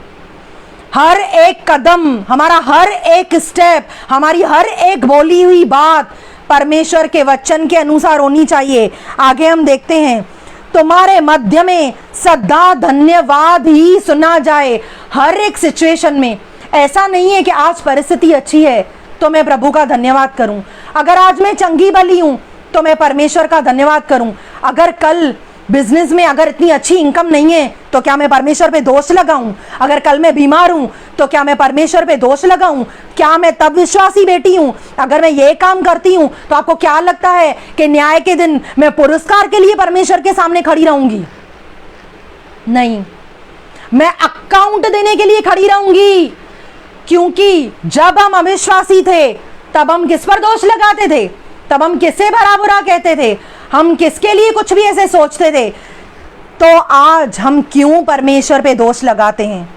Speaker 1: हर एक कदम, हमारा हर एक स्टेप, हमारी हर एक बोली हुई बात परमेश्वर के वचन के अनुसार होनी चाहिए। आगे हम देखते हैं तुम्हारे मध्य में सदा धन्यवाद ही सुना जाए। हर एक सिचुएशन में ऐसा नहीं है कि आज परिस्थिति अच्छी है तो मैं प्रभु का धन्यवाद करूं, अगर आज मैं चंगी भली हूं तो मैं परमेश्वर का धन्यवाद करूं, अगर कल बिजनेस में अगर इतनी अच्छी इनकम नहीं है तो क्या मैं परमेश्वर पे दोष लगाऊं, अगर कल मैं बीमार हूं तो क्या मैं परमेश्वर पे दोष लगाऊं, क्या मैं तब विश्वासी बेटी हूं, अगर मैं ये काम करती हूं तो आपको क्या लगता है कि न्याय के दिन मैं पुरस्कार के लिए परमेश्वर के सामने खड़ी रहूंगी? नहीं, मैं अकाउंट देने के लिए खड़ी रहूंगी। क्योंकि जब हम अविश्वासी थे तब हम किस पर दोष लगाते थे, तब हम किससे भरा बुरा कहते थे, हम किसके लिए कुछ भी ऐसे सोचते थे। तो आज हम क्यों परमेश्वर पे दोष लगाते हैं?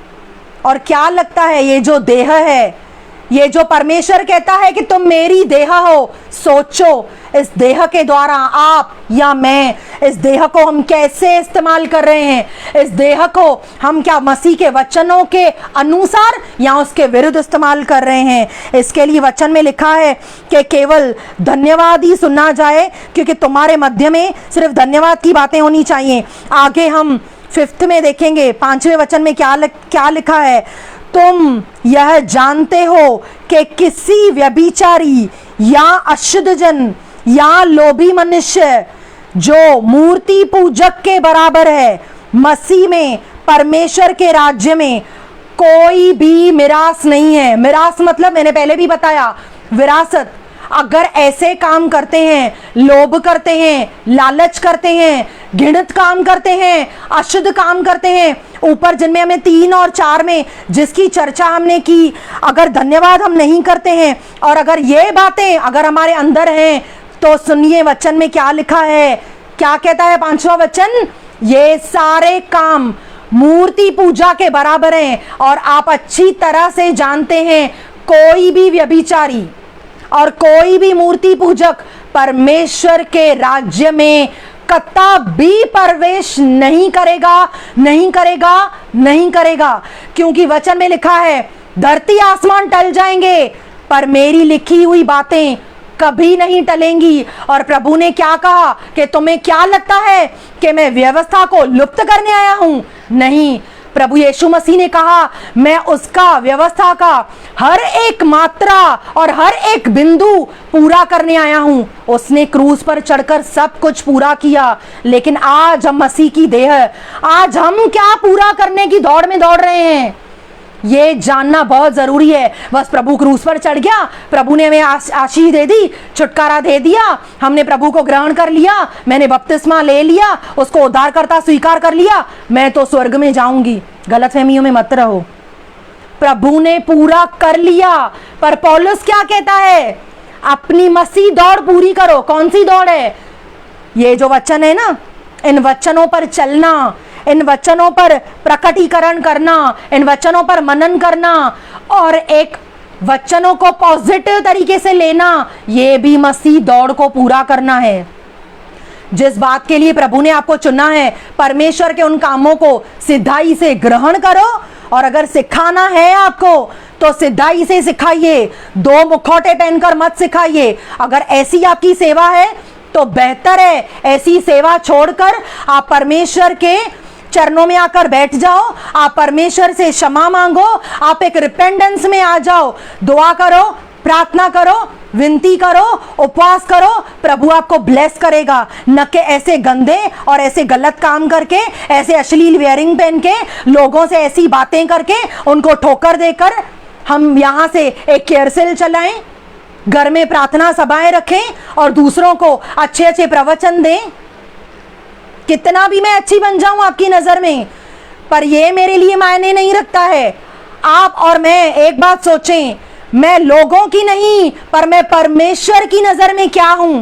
Speaker 1: और क्या लगता है ये जो देह है, ये जो परमेश्वर कहता है कि तुम मेरी देह हो, सोचो इस देह के द्वारा आप या मैं, इस देह को हम कैसे इस्तेमाल कर रहे हैं, इस देह को हम क्या मसीह के वचनों के अनुसार या उसके विरुद्ध इस्तेमाल कर रहे हैं। इसके लिए वचन में लिखा है कि केवल धन्यवाद ही सुनना जाए, क्योंकि तुम्हारे मध्य में सिर्फ धन्यवाद की बातें होनी चाहिए। आगे हम 5 में देखेंगे, 5वें वचन में क्या लिखा है, तुम यह जानते हो कि किसी व्यभिचारी या अशुद्ध जन या लोभी मनुष्य जो मूर्ति पूजक के बराबर है, मसीह में परमेश्वर के राज्य में कोई भी मिरास नहीं है। मिरास मतलब मैंने पहले भी बताया, विरासत। अगर ऐसे काम करते हैं, लोभ करते हैं, लालच करते हैं, घृणित काम करते हैं, अशुद्ध काम करते हैं, ऊपर जिनमें हमें 3 और 4 में जिसकी चर्चा हमने की, अगर धन्यवाद हम नहीं करते हैं और अगर ये बातें अगर हमारे अंदर हैं, तो सुनिए वचन में क्या लिखा है। क्या कहता है 5वां वचन? ये सारे काम मूर्ति पूजा के बराबर हैं। और आप अच्छी तरह से जानते हैं कोई भी व्यभिचारी और कोई भी मूर्ति पूजक परमेश्वर के राज्य में कतई प्रवेश नहीं करेगा, नहीं करेगा, नहीं करेगा। क्योंकि वचन में लिखा है, धरती आसमान टल जाएंगे पर मेरी लिखी हुई बातें कभी नहीं टलेंगी। और प्रभु ने क्या कहा कि तुम्हें क्या लगता है कि मैं व्यवस्था को लुप्त करने आया हूं? नहीं, प्रभु यीशु मसीह ने कहा, मैं उसका व्यवस्था का हर एक मात्रा और हर एक बिंदु पूरा करने आया हूं। उसने क्रूस पर चढ़कर सब कुछ पूरा किया। लेकिन आज हम मसीह की देह, आज हम क्या पूरा करने की दौड़ में दौड़ रहे हैं, ये जानना बहुत जरूरी है। बस प्रभु क्रूस पर चढ़ गया, प्रभु ने हमें आशीष दे दी, छुटकारा दे दिया, हमने प्रभु को ग्रहण कर लिया, मैंने बपतिस्मा ले लिया, उसको उद्धारकर्ता स्वीकार कर लिया, मैं तो स्वर्ग में जाऊंगी। गलतफहमियों में मत रहो, प्रभु ने पूरा कर लिया। पर पौलुस क्या कहता है? अपनी मसीह दौड़ पूरी करो। कौन सी दौड़ है? ये जो वचन है ना, इन वचनों पर चलना, इन वचनों पर प्रकटीकरण करना, इन वचनों पर मनन करना और एक वचनों को पॉजिटिव तरीके से लेना, ये भी मसीह दौड़ को पूरा करना है। जिस बात के लिए प्रभु ने आपको चुना है, परमेश्वर के उन कामों को सिद्धाई से ग्रहण करो। और अगर सिखाना है आपको तो सिद्धाई से सिखाइए, 2 मुखौटे पहनकर मत सिखाइए। अगर ऐसी आपकी सेवा है तो बेहतर है ऐसी सेवा छोड़कर आप परमेश्वर के चरणों में आकर बैठ जाओ, आप परमेश्वर से क्षमा मांगो, आप एक रिपेंडेंस में आ जाओ, दुआ करो, प्रार्थना करो, विनती करो, उपवास करो, प्रभु आपको ब्लेस करेगा। न कि ऐसे गंदे और ऐसे गलत काम करके, ऐसे अश्लील वेयरिंग पहन के, लोगों से ऐसी बातें करके, उनको ठोकर देकर हम यहाँ से एक केयर सेल चलाएं, घर में प्रार्थना सभाएं रखें और दूसरों को अच्छे अच्छे प्रवचन दें। कितना भी मैं अच्छी बन जाऊं आपकी नजर में, पर ये मेरे लिए मायने नहीं रखता है। आप और मैं एक बात सोचें, मैं लोगों की नहीं पर मैं परमेश्वर की नजर में क्या हूं,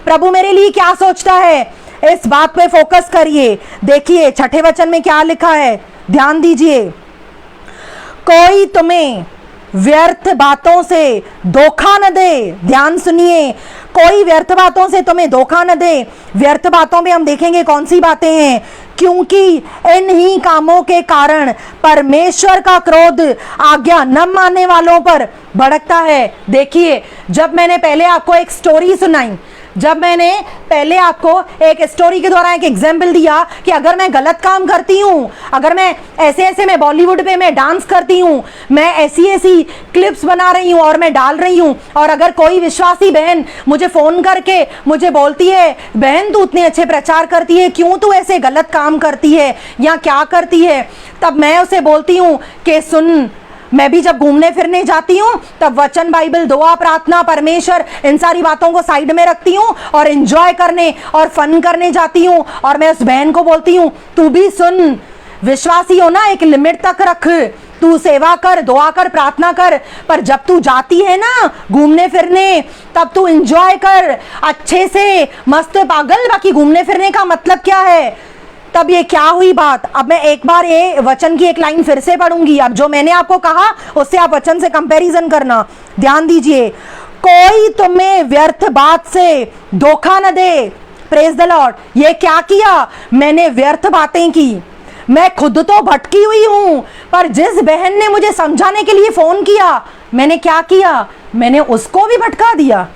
Speaker 1: प्रभु मेरे लिए क्या सोचता है, इस बात पे फोकस करिए। देखिए 6ठे वचन में क्या लिखा है, ध्यान दीजिए। कोई तुम्हें व्यर्थ बातों से धोखा न दे। ध्यान सुनिए, कोई व्यर्थ बातों से तुम्हें धोखा न दे। व्यर्थ बातों में हम देखेंगे कौन सी बातें हैं, क्योंकि इन ही कामों के कारण परमेश्वर का क्रोध आज्ञा न मानने वालों पर भड़कता है। देखिए, जब मैंने पहले आपको एक स्टोरी सुनाई, जब मैंने पहले आपको एक स्टोरी के द्वारा एक एग्जाम्पल दिया कि अगर मैं गलत काम करती हूँ, अगर मैं ऐसे मैं बॉलीवुड पे मैं डांस करती हूँ, मैं ऐसी क्लिप्स बना रही हूँ और मैं डाल रही हूँ, और अगर कोई विश्वासी बहन मुझे फ़ोन करके मुझे बोलती है बहन तू इतने अच्छे प्रचार करती है, क्यों तू ऐसे गलत काम करती है या क्या करती है, तब मैं उसे बोलती हूँ कि सुन, मैं भी जब घूमने फिरने जाती हूँ तब वचन, बाइबल, दुआ, प्रार्थना, परमेश्वर, इन सारी बातों को साइड में रखती हूँ और एंजॉय करने और फन करने जाती हूँ। और मैं उस बहन को बोलती हूँ तू भी सुन, विश्वासी हो ना, एक लिमिट तक रख, तू सेवा कर, दुआ कर, प्रार्थना कर, पर जब तू जाती है ना घूमने फिरने तब तू एंजॉय कर अच्छे से, मस्त पागल। बाकी घूमने फिरने का मतलब क्या है? तब ये क्या हुई बात? अब मैं एक बार ये वचन की एक लाइन फिर से पढ़ूंगी। अब जो मैंने आपको कहा उससे आप वचन से कंपैरिजन करना। ध्यान दीजिए, कोई तुम्हें व्यर्थ बात से धोखा न दे। Praise the Lord. ये क्या किया? मैंने व्यर्थ बातें की। मैं खुद तो भटकी हुई हूं, पर जिस बहन ने मुझे समझाने के लिए फोन किया, मैंने क्या किया? मैंने उसको भी भटका दिया।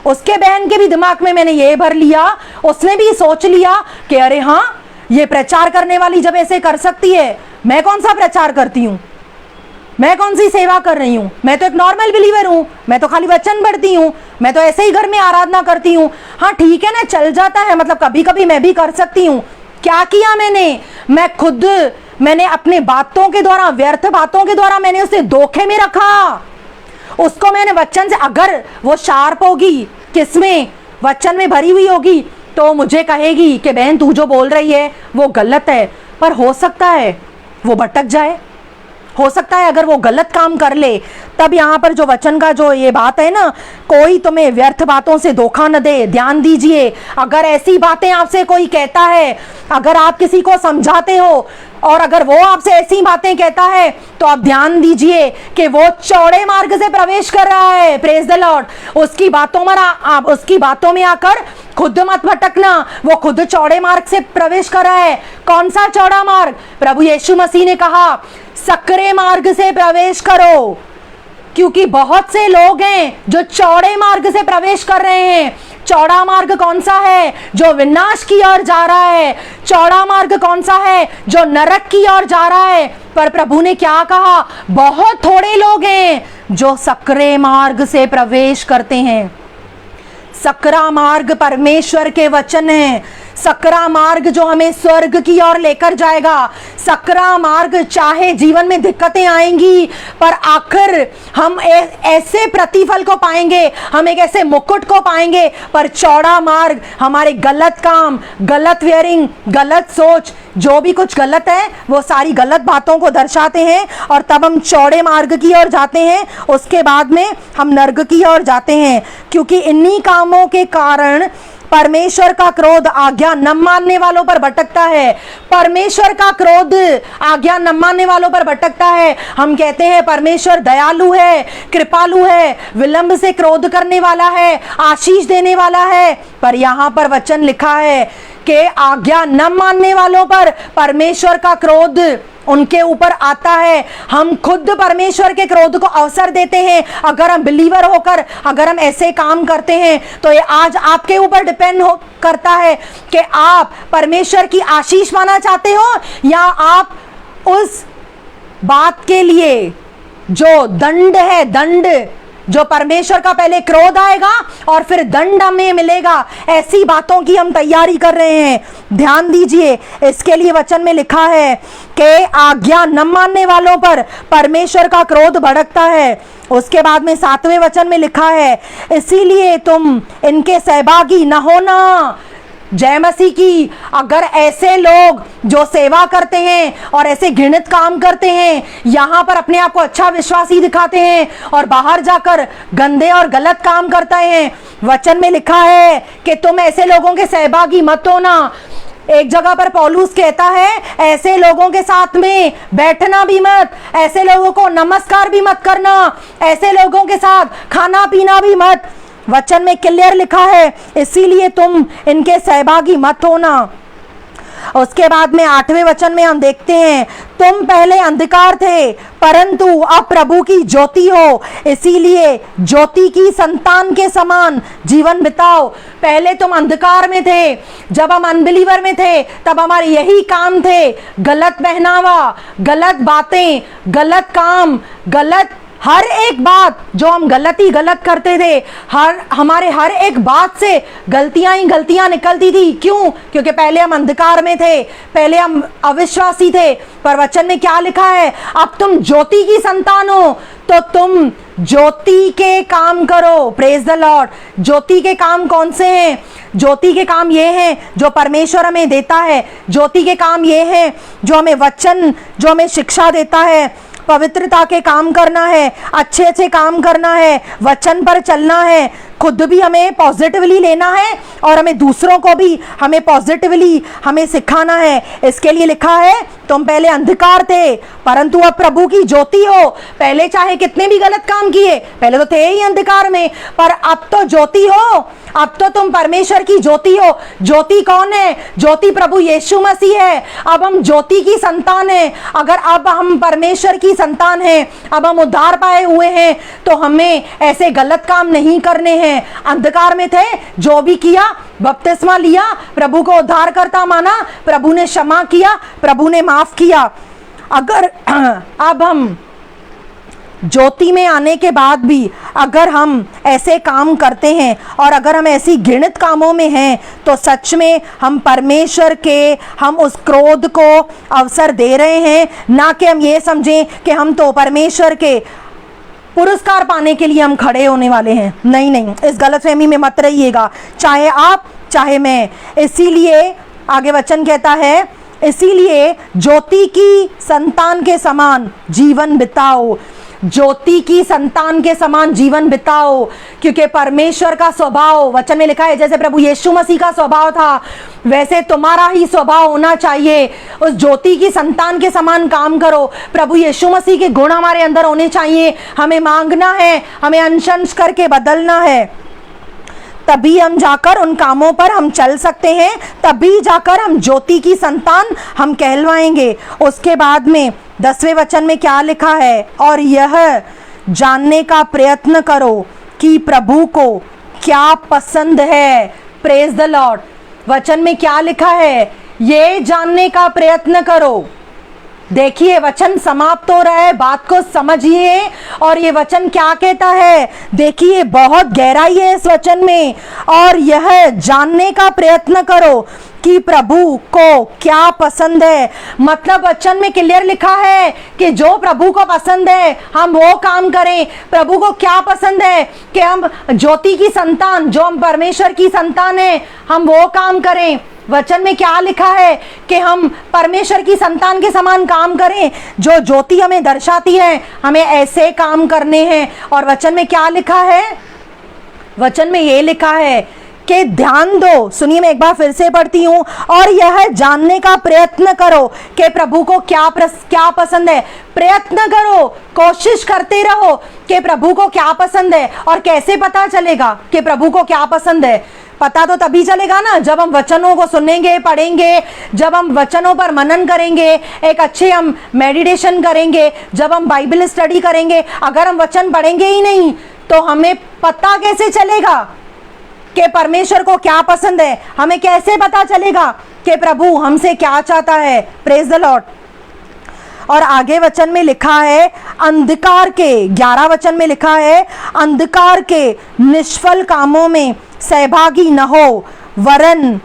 Speaker 1: उसके बहन के भी दिमाग में मैंने ये भर लिया, उसने भी सोच लिया कि अरे हाँ, ये प्रचार करने वाली जब ऐसे कर सकती है, मैं कौन सा प्रचार करती हूँ, मैं कौन सी सेवा कर रही हूँ, मैं तो एक नॉर्मल बिलीवर हूँ, मैं तो खाली वचन पढ़ती हूँ, मैं तो ऐसे ही घर में आराधना करती हूँ। हाँ ठीक है ना, चल जाता है, मतलब कभी कभी मैं भी कर सकती हूँ। क्या किया मैंने अपने बातों के द्वारा, व्यर्थ बातों के द्वारा मैंने उसे धोखे में रखा। उसको मैंने वचन से, अगर वो शार्प होगी, किसमें? वचन में भरी हुई होगी, तो मुझे कहेगी कि बहन तू जो बोल रही है वो गलत है। पर हो सकता है वो भटक जाए, हो सकता है अगर वो गलत काम कर ले। तब यहाँ पर जो वचन का जो ये बात है ना, कोई तुम्हें व्यर्थ बातों से धोखा न दे। ध्यान दीजिए, अगर ऐसी बातें आपसे कोई कहता है, अगर आप किसी को समझाते हो और अगर वो आपसे ऐसी बातें कहता है, तो आप ध्यान दीजिए कि वो चौड़े मार्ग से प्रवेश कर रहा है। Praise the Lord. उसकी बातों में आकर खुद मत भटकना, वो खुद चौड़े मार्ग से प्रवेश कर रहा है। कौन सा चौड़ा मार्ग? प्रभु यीशु मसीह ने कहा सकरे मार्ग से प्रवेश करो, क्योंकि बहुत से लोग हैं जो चौड़े मार्ग से प्रवेश कर रहे हैं। चौड़ा मार्ग कौन सा है? जो विनाश की ओर जा रहा है। चौड़ा मार्ग कौन सा है? जो नरक की ओर जा रहा है। पर प्रभु ने क्या कहा? बहुत थोड़े लोग हैं जो सकरे मार्ग से प्रवेश करते हैं। सकरा मार्ग परमेश्वर के वचन है। सकरा मार्ग जो हमें स्वर्ग की ओर लेकर जाएगा। सकरा मार्ग, चाहे जीवन में दिक्कतें आएंगी, पर आखिर हम ऐसे प्रतिफल को पाएंगे, हम एक ऐसे मुकुट को पाएंगे। पर चौड़ा मार्ग हमारे गलत काम, गलत वेयरिंग, गलत सोच, जो भी कुछ गलत है वो सारी गलत बातों को दर्शाते हैं, और तब हम चौड़े मार्ग की ओर जाते हैं। उसके बाद में हम नर्क की ओर जाते हैं, क्योंकि इन्हीं कामों के कारण परमेश्वर का क्रोध आज्ञा न मानने वालों पर भटकता है। परमेश्वर का क्रोध आज्ञा न मानने वालों पर भटकता है। हम कहते हैं परमेश्वर दयालु है, कृपालु है, विलंब से क्रोध करने वाला है, आशीष देने वाला है, पर यहाँ पर वचन लिखा है कि आज्ञा न मानने वालों पर परमेश्वर का क्रोध उनके ऊपर आता है। हम खुद परमेश्वर के क्रोध को अवसर देते हैं। अगर हम बिलीवर होकर अगर हम ऐसे काम करते हैं, तो ये आज आपके ऊपर डिपेंड करता है कि आप परमेश्वर की आशीष पाना चाहते हो, या आप उस बात के लिए जो दंड है, दंड जो परमेश्वर का पहले क्रोध आएगा और फिर दंड हमें मिलेगा, ऐसी बातों की हम तैयारी कर रहे हैं। ध्यान दीजिए, इसके लिए वचन में लिखा है कि आज्ञा न मानने वालों पर परमेश्वर का क्रोध भड़कता है। उसके बाद में 7वें वचन में लिखा है, इसीलिए तुम इनके सहभागी न होना। जय मसीह की। अगर ऐसे लोग जो सेवा करते हैं और ऐसे घृणित काम करते हैं, यहाँ पर अपने आप को अच्छा विश्वासी दिखाते हैं और बाहर जाकर गंदे और गलत काम करते हैं, वचन में लिखा है कि तुम ऐसे लोगों के सहभागी मत होना। एक जगह पर पौलुस कहता है ऐसे लोगों के साथ में बैठना भी मत, ऐसे लोगों को नमस्कार भी मत करना, ऐसे लोगों के साथ खाना पीना भी मत। वचन में क्लियर लिखा है, इसीलिए तुम इनके सहभागी मत होना। उसके बाद में 8वें वचन में हम देखते हैं, तुम पहले अंधकार थे परंतु अब प्रभु की ज्योति हो, इसीलिए ज्योति की संतान के समान जीवन बिताओ। पहले तुम अंधकार में थे, जब हम अनबिलीवर में थे तब हमारे यही काम थे, गलत पहनावा, गलत बातें, गलत काम, गलत हर एक बात जो हम गलत करते थे, हमारे हर एक बात से गलतियां ही गलतियां निकलती थी। क्यों? क्योंकि पहले हम अंधकार में थे, पहले हम अविश्वासी थे। पर वचन में क्या लिखा है? अब तुम ज्योति की संतान हो तो तुम ज्योति के काम करो। Praise the Lord. ज्योति के काम कौन से हैं? ज्योति के काम ये हैं जो परमेश्वर हमें देता है। ज्योति के काम ये हैं जो हमें वचन, जो हमें शिक्षा देता है। पवित्रता के काम करना है, अच्छे अच्छे काम करना है, वचन पर चलना है, खुद भी हमें पॉजिटिवली लेना है और हमें दूसरों को भी हमें पॉजिटिवली हमें सिखाना है। इसके लिए लिखा है, तुम पहले अंधकार थे परंतु अब प्रभु की ज्योति हो। पहले चाहे कितने भी गलत काम किए, पहले तो थे ही अंधकार में, पर अब तो ज्योति हो, अब तो तुम परमेश्वर की ज्योति हो। ज्योति कौन है? ज्योति प्रभु यीशु मसीह है। अब हम ज्योति की संतान हैं। अगर अब हम परमेश्वर की संतान हैं, अब हम उद्धार पाए हुए हैं, तो हमें ऐसे गलत काम नहीं करने हैं। अंधकार में थे, जो भी किया, बपतिस्मा लिया, प्रभु को उद्धार करता माना, प्रभु ने क्षमा किया, प्रभु ने माफ किया। अगर अब हम ज्योति में आने के बाद भी अगर हम ऐसे काम करते हैं और अगर हम ऐसी घृणित कामों में हैं, तो सच में हम परमेश्वर के, हम उस क्रोध को अवसर दे रहे हैं। ना कि हम ये समझें कि हम तो परमेश्वर के पुरस्कार पाने के लिए हम खड़े होने वाले हैं। नहीं नहीं, इस गलतफहमी में मत रहिएगा, चाहे आप चाहे मैं। इसीलिए आगे वचन कहता है, इसीलिए ज्योति की संतान के समान जीवन बिताओ। ज्योति की संतान के समान जीवन बिताओ, क्योंकि परमेश्वर का स्वभाव, वचन में लिखा है, जैसे प्रभु यीशु मसीह का स्वभाव था वैसे तुम्हारा ही स्वभाव होना चाहिए। उस ज्योति की संतान के समान काम करो। प्रभु यीशु मसीह के गुण हमारे अंदर होने चाहिए। हमें मांगना है, हमें अंश करके बदलना है, तभी हम जाकर उन कामों पर हम चल सकते हैं, तभी जाकर हम ज्योति की संतान हम कहलवाएंगे। उसके बाद में 10वें वचन में क्या लिखा है? और यह जानने का प्रयत्न करो कि प्रभु को क्या पसंद है। Praise the Lord. वचन में क्या लिखा है? ये जानने का प्रयत्न करो। देखिए, वचन समाप्त हो रहा है, बात को समझिए। और ये वचन क्या कहता है? देखिए, बहुत गहराई है इस वचन में। और यह जानने का प्रयत्न करो कि प्रभु को क्या पसंद है। मतलब वचन में क्लियर लिखा है कि जो प्रभु को पसंद है हम वो काम करें। प्रभु को क्या पसंद है? कि हम ज्योति की संतान, जो हम परमेश्वर की संतान है, हम वो काम करें। वचन में क्या लिखा है? कि हम परमेश्वर की संतान के समान काम करें। जो ज्योति हमें दर्शाती है, हमें ऐसे काम करने हैं। और वचन में क्या लिखा है? वचन में ये लिखा है कि ध्यान दो, सुनिए, मैं एक बार फिर से पढ़ती हूँ। और यह जानने का प्रयत्न करो कि प्रभु को क्या पसंद है। प्रयत्न करो, कोशिश करते रहो कि प्रभु को क्या पसंद है। और कैसे पता चलेगा कि प्रभु को क्या पसंद है? पता तो तभी चलेगा ना, जब हम वचनों को सुनेंगे, पढ़ेंगे, जब हम वचनों पर मनन करेंगे, एक अच्छे हम मेडिटेशन करेंगे, जब हम बाइबल स्टडी करेंगे। अगर हम वचन पढ़ेंगे ही नहीं तो हमें पता कैसे चलेगा कि परमेश्वर को क्या पसंद है? हमें कैसे पता चलेगा कि प्रभु हमसे क्या चाहता है? Praise the Lord. और आगे वचन में लिखा है, अंधकार के 11 वचन में लिखा है, अंधकार के निष्फल कामों में सहभागी न हो, वरन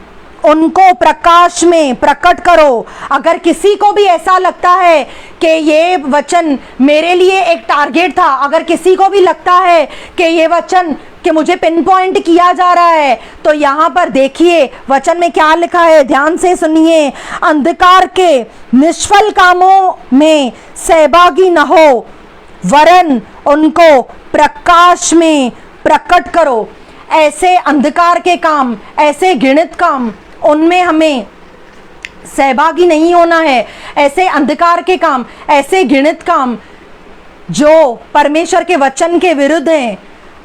Speaker 1: उनको प्रकाश में प्रकट करो। अगर किसी को भी ऐसा लगता है कि ये वचन मेरे लिए एक टारगेट था, अगर किसी को भी लगता है कि ये वचन कि मुझे पिन पॉइंट किया जा रहा है, तो यहाँ पर देखिए वचन में क्या लिखा है, ध्यान से सुनिए। अंधकार के निष्फल कामों में सहभागी न हो, वरन उनको प्रकाश में प्रकट करो। ऐसे अंधकार के काम, ऐसे घृणित काम, उनमें हमें सहभागी नहीं होना है। ऐसे अंधकार के काम, ऐसे घृणित काम जो परमेश्वर के वचन के विरुद्ध हैं,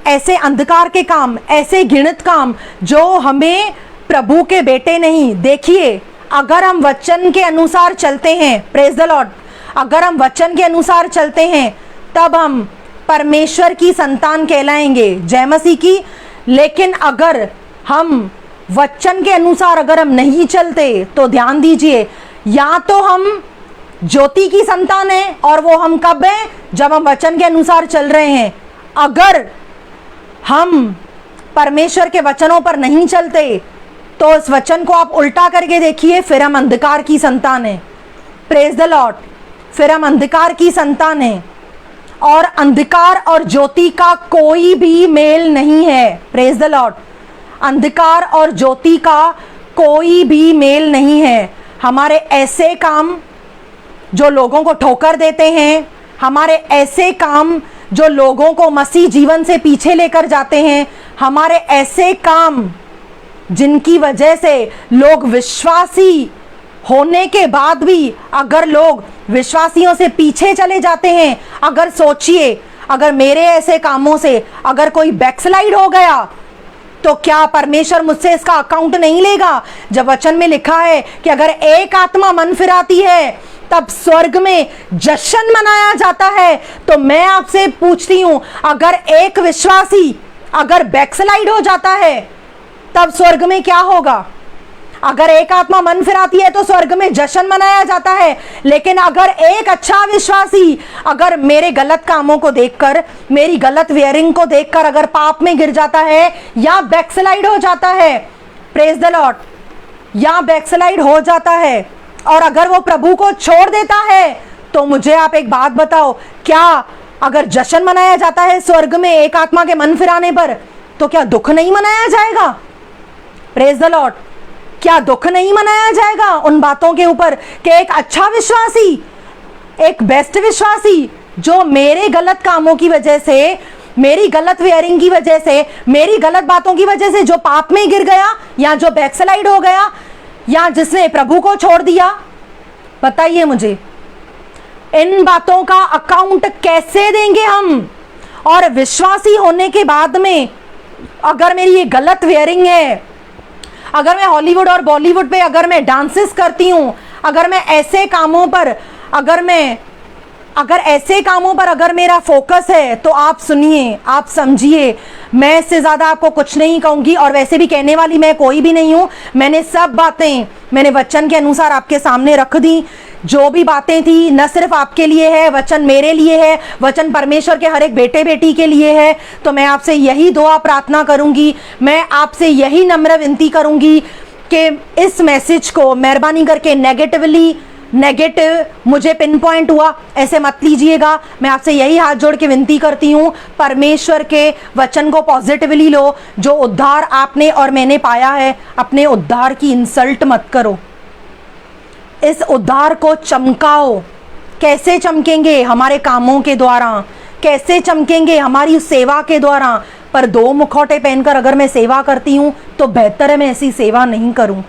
Speaker 1: ऐसे अंधकार के काम, ऐसे घृणित काम जो हमें प्रभु के बेटे नहीं। देखिए, अगर हम वचन के अनुसार चलते हैं, प्रेज द लॉर्ड, अगर हम वचन के अनुसार चलते हैं तब हम परमेश्वर की संतान कहलाएंगे, जय मसीह की। लेकिन अगर हम वचन के अनुसार अगर हम नहीं चलते तो ध्यान दीजिए, या तो हम ज्योति की संतान है, और वो हम कब हैं, जब हम वचन के अनुसार चल रहे हैं। अगर हम परमेश्वर के वचनों पर नहीं चलते तो इस वचन को आप उल्टा करके देखिए, फिर हम अंधकार की संतान है, प्रेज द लॉर्ड, फिर हम अंधकार की संतान है। और अंधकार और ज्योति का कोई भी मेल नहीं है, प्रेज द लॉर्ड, अंधकार और ज्योति का कोई भी मेल नहीं है। हमारे ऐसे काम जो लोगों को ठोकर देते हैं, हमारे ऐसे काम जो लोगों को मसीह जीवन से पीछे लेकर जाते हैं, हमारे ऐसे काम जिनकी वजह से लोग विश्वासी होने के बाद भी अगर लोग विश्वासियों से पीछे चले जाते हैं, अगर सोचिए, अगर मेरे ऐसे कामों से अगर कोई बैकस्लाइड हो गया तो क्या परमेश्वर मुझसे इसका अकाउंट नहीं लेगा? जब वचन में लिखा है कि अगर एक आत्मा मन फिराती है तब स्वर्ग में जश्न मनाया जाता है, तो मैं आपसे पूछती हूं, अगर एक विश्वासी अगर बैकस्लाइड हो जाता है तब स्वर्ग में क्या होगा? अगर एक आत्मा मन फिराती है तो स्वर्ग में जश्न मनाया जाता है। लेकिन अगर एक अच्छा विश्वासी अगर मेरे गलत कामों को देखकर, मेरी गलत वेयरिंग को देखकर अगर पाप में गिर जाता है या बैकस्लाइड हो जाता है, प्रेज द लॉर्ड, या बैकस्लाइड हो जाता है, और अगर वो प्रभु को छोड़ देता है, तो मुझे आप एक बात बताओ, क्या अगर जश्न मनाया जाता है स्वर्ग में एक आत्मा के मन फिराने पर, तो क्या दुख नहीं मनाया जाएगा? प्रेज द लॉर्ड, क्या दुख नहीं मनाया जाएगा उन बातों के ऊपर कि एक अच्छा विश्वासी, एक बेस्ट विश्वासी जो मेरे गलत कामों की वजह से, मेरी गलत वेयरिंग की वजह से, मेरी गलत बातों की वजह से जो पाप में गिर गया या जो बैकस्लाइड हो गया या जिसने प्रभु को छोड़ दिया, बताइए मुझे, इन बातों का अकाउंट कैसे देंगे हम? और विश्वासी होने के बाद में अगर मेरी ये गलत वेयरिंग है, अगर मैं हॉलीवुड और बॉलीवुड पे अगर मैं डांसेस करती हूँ, अगर मैं ऐसे कामों पर अगर मेरा फोकस है, तो आप सुनिए, आप समझिए, मैं इससे ज़्यादा आपको कुछ नहीं कहूँगी, और वैसे भी कहने वाली मैं कोई भी नहीं हूँ। मैंने सब बातें मैंने वचन के अनुसार आपके सामने रख दी। जो भी बातें थी न सिर्फ आपके लिए है, वचन मेरे लिए है, वचन परमेश्वर के हर एक बेटे बेटी के लिए है। तो मैं आपसे यही दुआ प्रार्थना करूंगी, मैं आपसे यही नम्र विनती करूंगी कि इस मैसेज को मेहरबानी करके नेगेटिव मुझे पिन पॉइंट हुआ ऐसे मत लीजिएगा। मैं आपसे यही हाथ जोड़ के विनती करती हूँ, परमेश्वर के वचन को पॉजिटिवली लो। जो उद्धार आपने और मैंने पाया है, अपने उद्धार की इंसल्ट मत करो, इस उद्धार को चमकाओ। कैसे चमकेंगे? हमारे कामों के द्वारा। कैसे चमकेंगे? हमारी सेवा के द्वारा। पर दो मुखौटे पहनकर अगर मैं सेवा करती हूँ तो बेहतर है मैं ऐसी सेवा नहीं करूँ,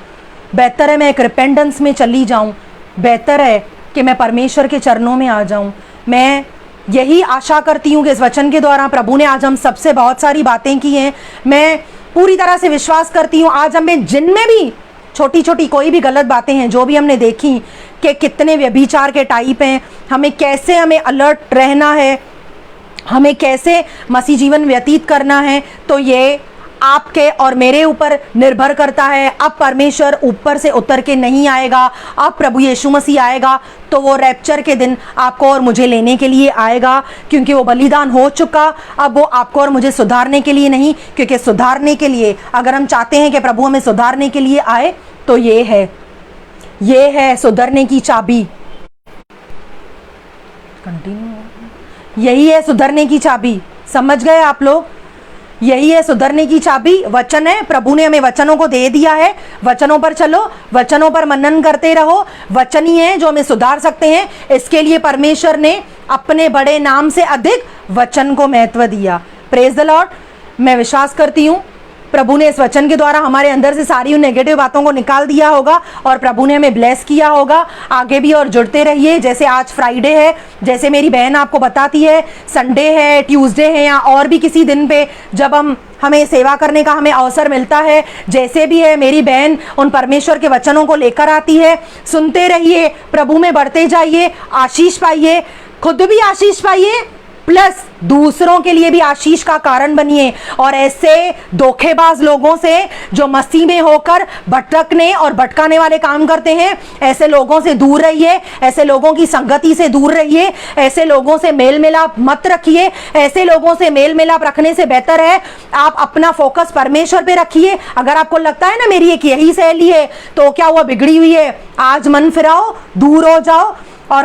Speaker 1: बेहतर है मैं एक रिपेंडेंस में चली जाऊँ, बेहतर है कि मैं परमेश्वर के चरणों में आ जाऊँ। मैं यही आशा करती हूँ कि इस वचन के द्वारा प्रभु ने आज हम सबसे बहुत सारी बातें की हैं। मैं पूरी तरह से विश्वास करती हूँ आज हमें जिनमें भी छोटी छोटी कोई भी गलत बातें हैं जो भी हमने देखी कि कितने व्यभिचार के टाइप हैं, हमें अलर्ट रहना है, हमें कैसे मसीह जीवन व्यतीत करना है, तो ये आपके और मेरे ऊपर निर्भर करता है। अब परमेश्वर ऊपर से उतर के नहीं आएगा, अब प्रभु यीशु मसीह आएगा तो वो रैप्चर के दिन आपको और मुझे लेने के लिए आएगा, क्योंकि वो बलिदान हो चुका। अब वो आपको और मुझे सुधारने के लिए नहीं, क्योंकि सुधारने के लिए अगर हम चाहते हैं कि प्रभु हमें सुधारने के लिए आए तो ये है सुधरने की चाबी। कंटिन्यू, यही है सुधरने की चाबी। समझ गए आप लोग? यही है सुधरने की चाबी, वचन है। प्रभु ने हमें वचनों को दे दिया है, वचनों पर चलो, वचनों पर मनन करते रहो। वचन ही है जो हमें सुधार सकते हैं। इसके लिए परमेश्वर ने अपने बड़े नाम से अधिक वचन को महत्व दिया। Praise the Lord. मैं विश्वास करती हूँ प्रभु ने इस वचन के द्वारा हमारे अंदर से सारी उन नेगेटिव बातों को निकाल दिया होगा और प्रभु ने हमें ब्लेस किया होगा। आगे भी और जुड़ते रहिए। जैसे आज फ्राइडे है, जैसे मेरी बहन आपको बताती है, संडे है, ट्यूसडे है, या और भी किसी दिन पे जब हमें सेवा करने का हमें अवसर मिलता है, जैसे भी है मेरी बहन उन परमेश्वर के वचनों को लेकर आती है। सुनते रहिए, प्रभु में बढ़ते जाइए, आशीष पाइए, खुद भी आशीष पाइए, प्लस दूसरों के लिए भी आशीष का कारण बनिए। और ऐसे धोखेबाज लोगों से जो मसीह में होकर भटकने और भटकाने वाले काम करते हैं, ऐसे लोगों से दूर रहिए, ऐसे लोगों की संगति से दूर रहिए, ऐसे लोगों से मेल मिलाप मत रखिए। ऐसे लोगों से मेल मिलाप रखने से बेहतर है आप अपना फोकस परमेश्वर पे रखिए। अगर आपको लगता है ना मेरी एक यही सहेली है तो क्या वो बिगड़ी हुई है, आज मन फिराओ, दूर हो जाओ और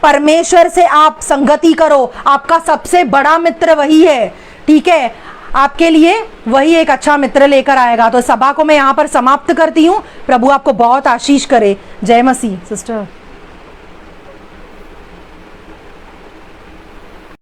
Speaker 1: परमेश्वर से आप संगति करो। आपका सबसे बड़ा मित्र वही है, ठीक है? आपके लिए वही एक अच्छा मित्र लेकर आएगा। तो सभा को मैं यहाँ पर समाप्त करती हूँ। प्रभु आपको बहुत आशीष करे। जय मसीह सिस्टर।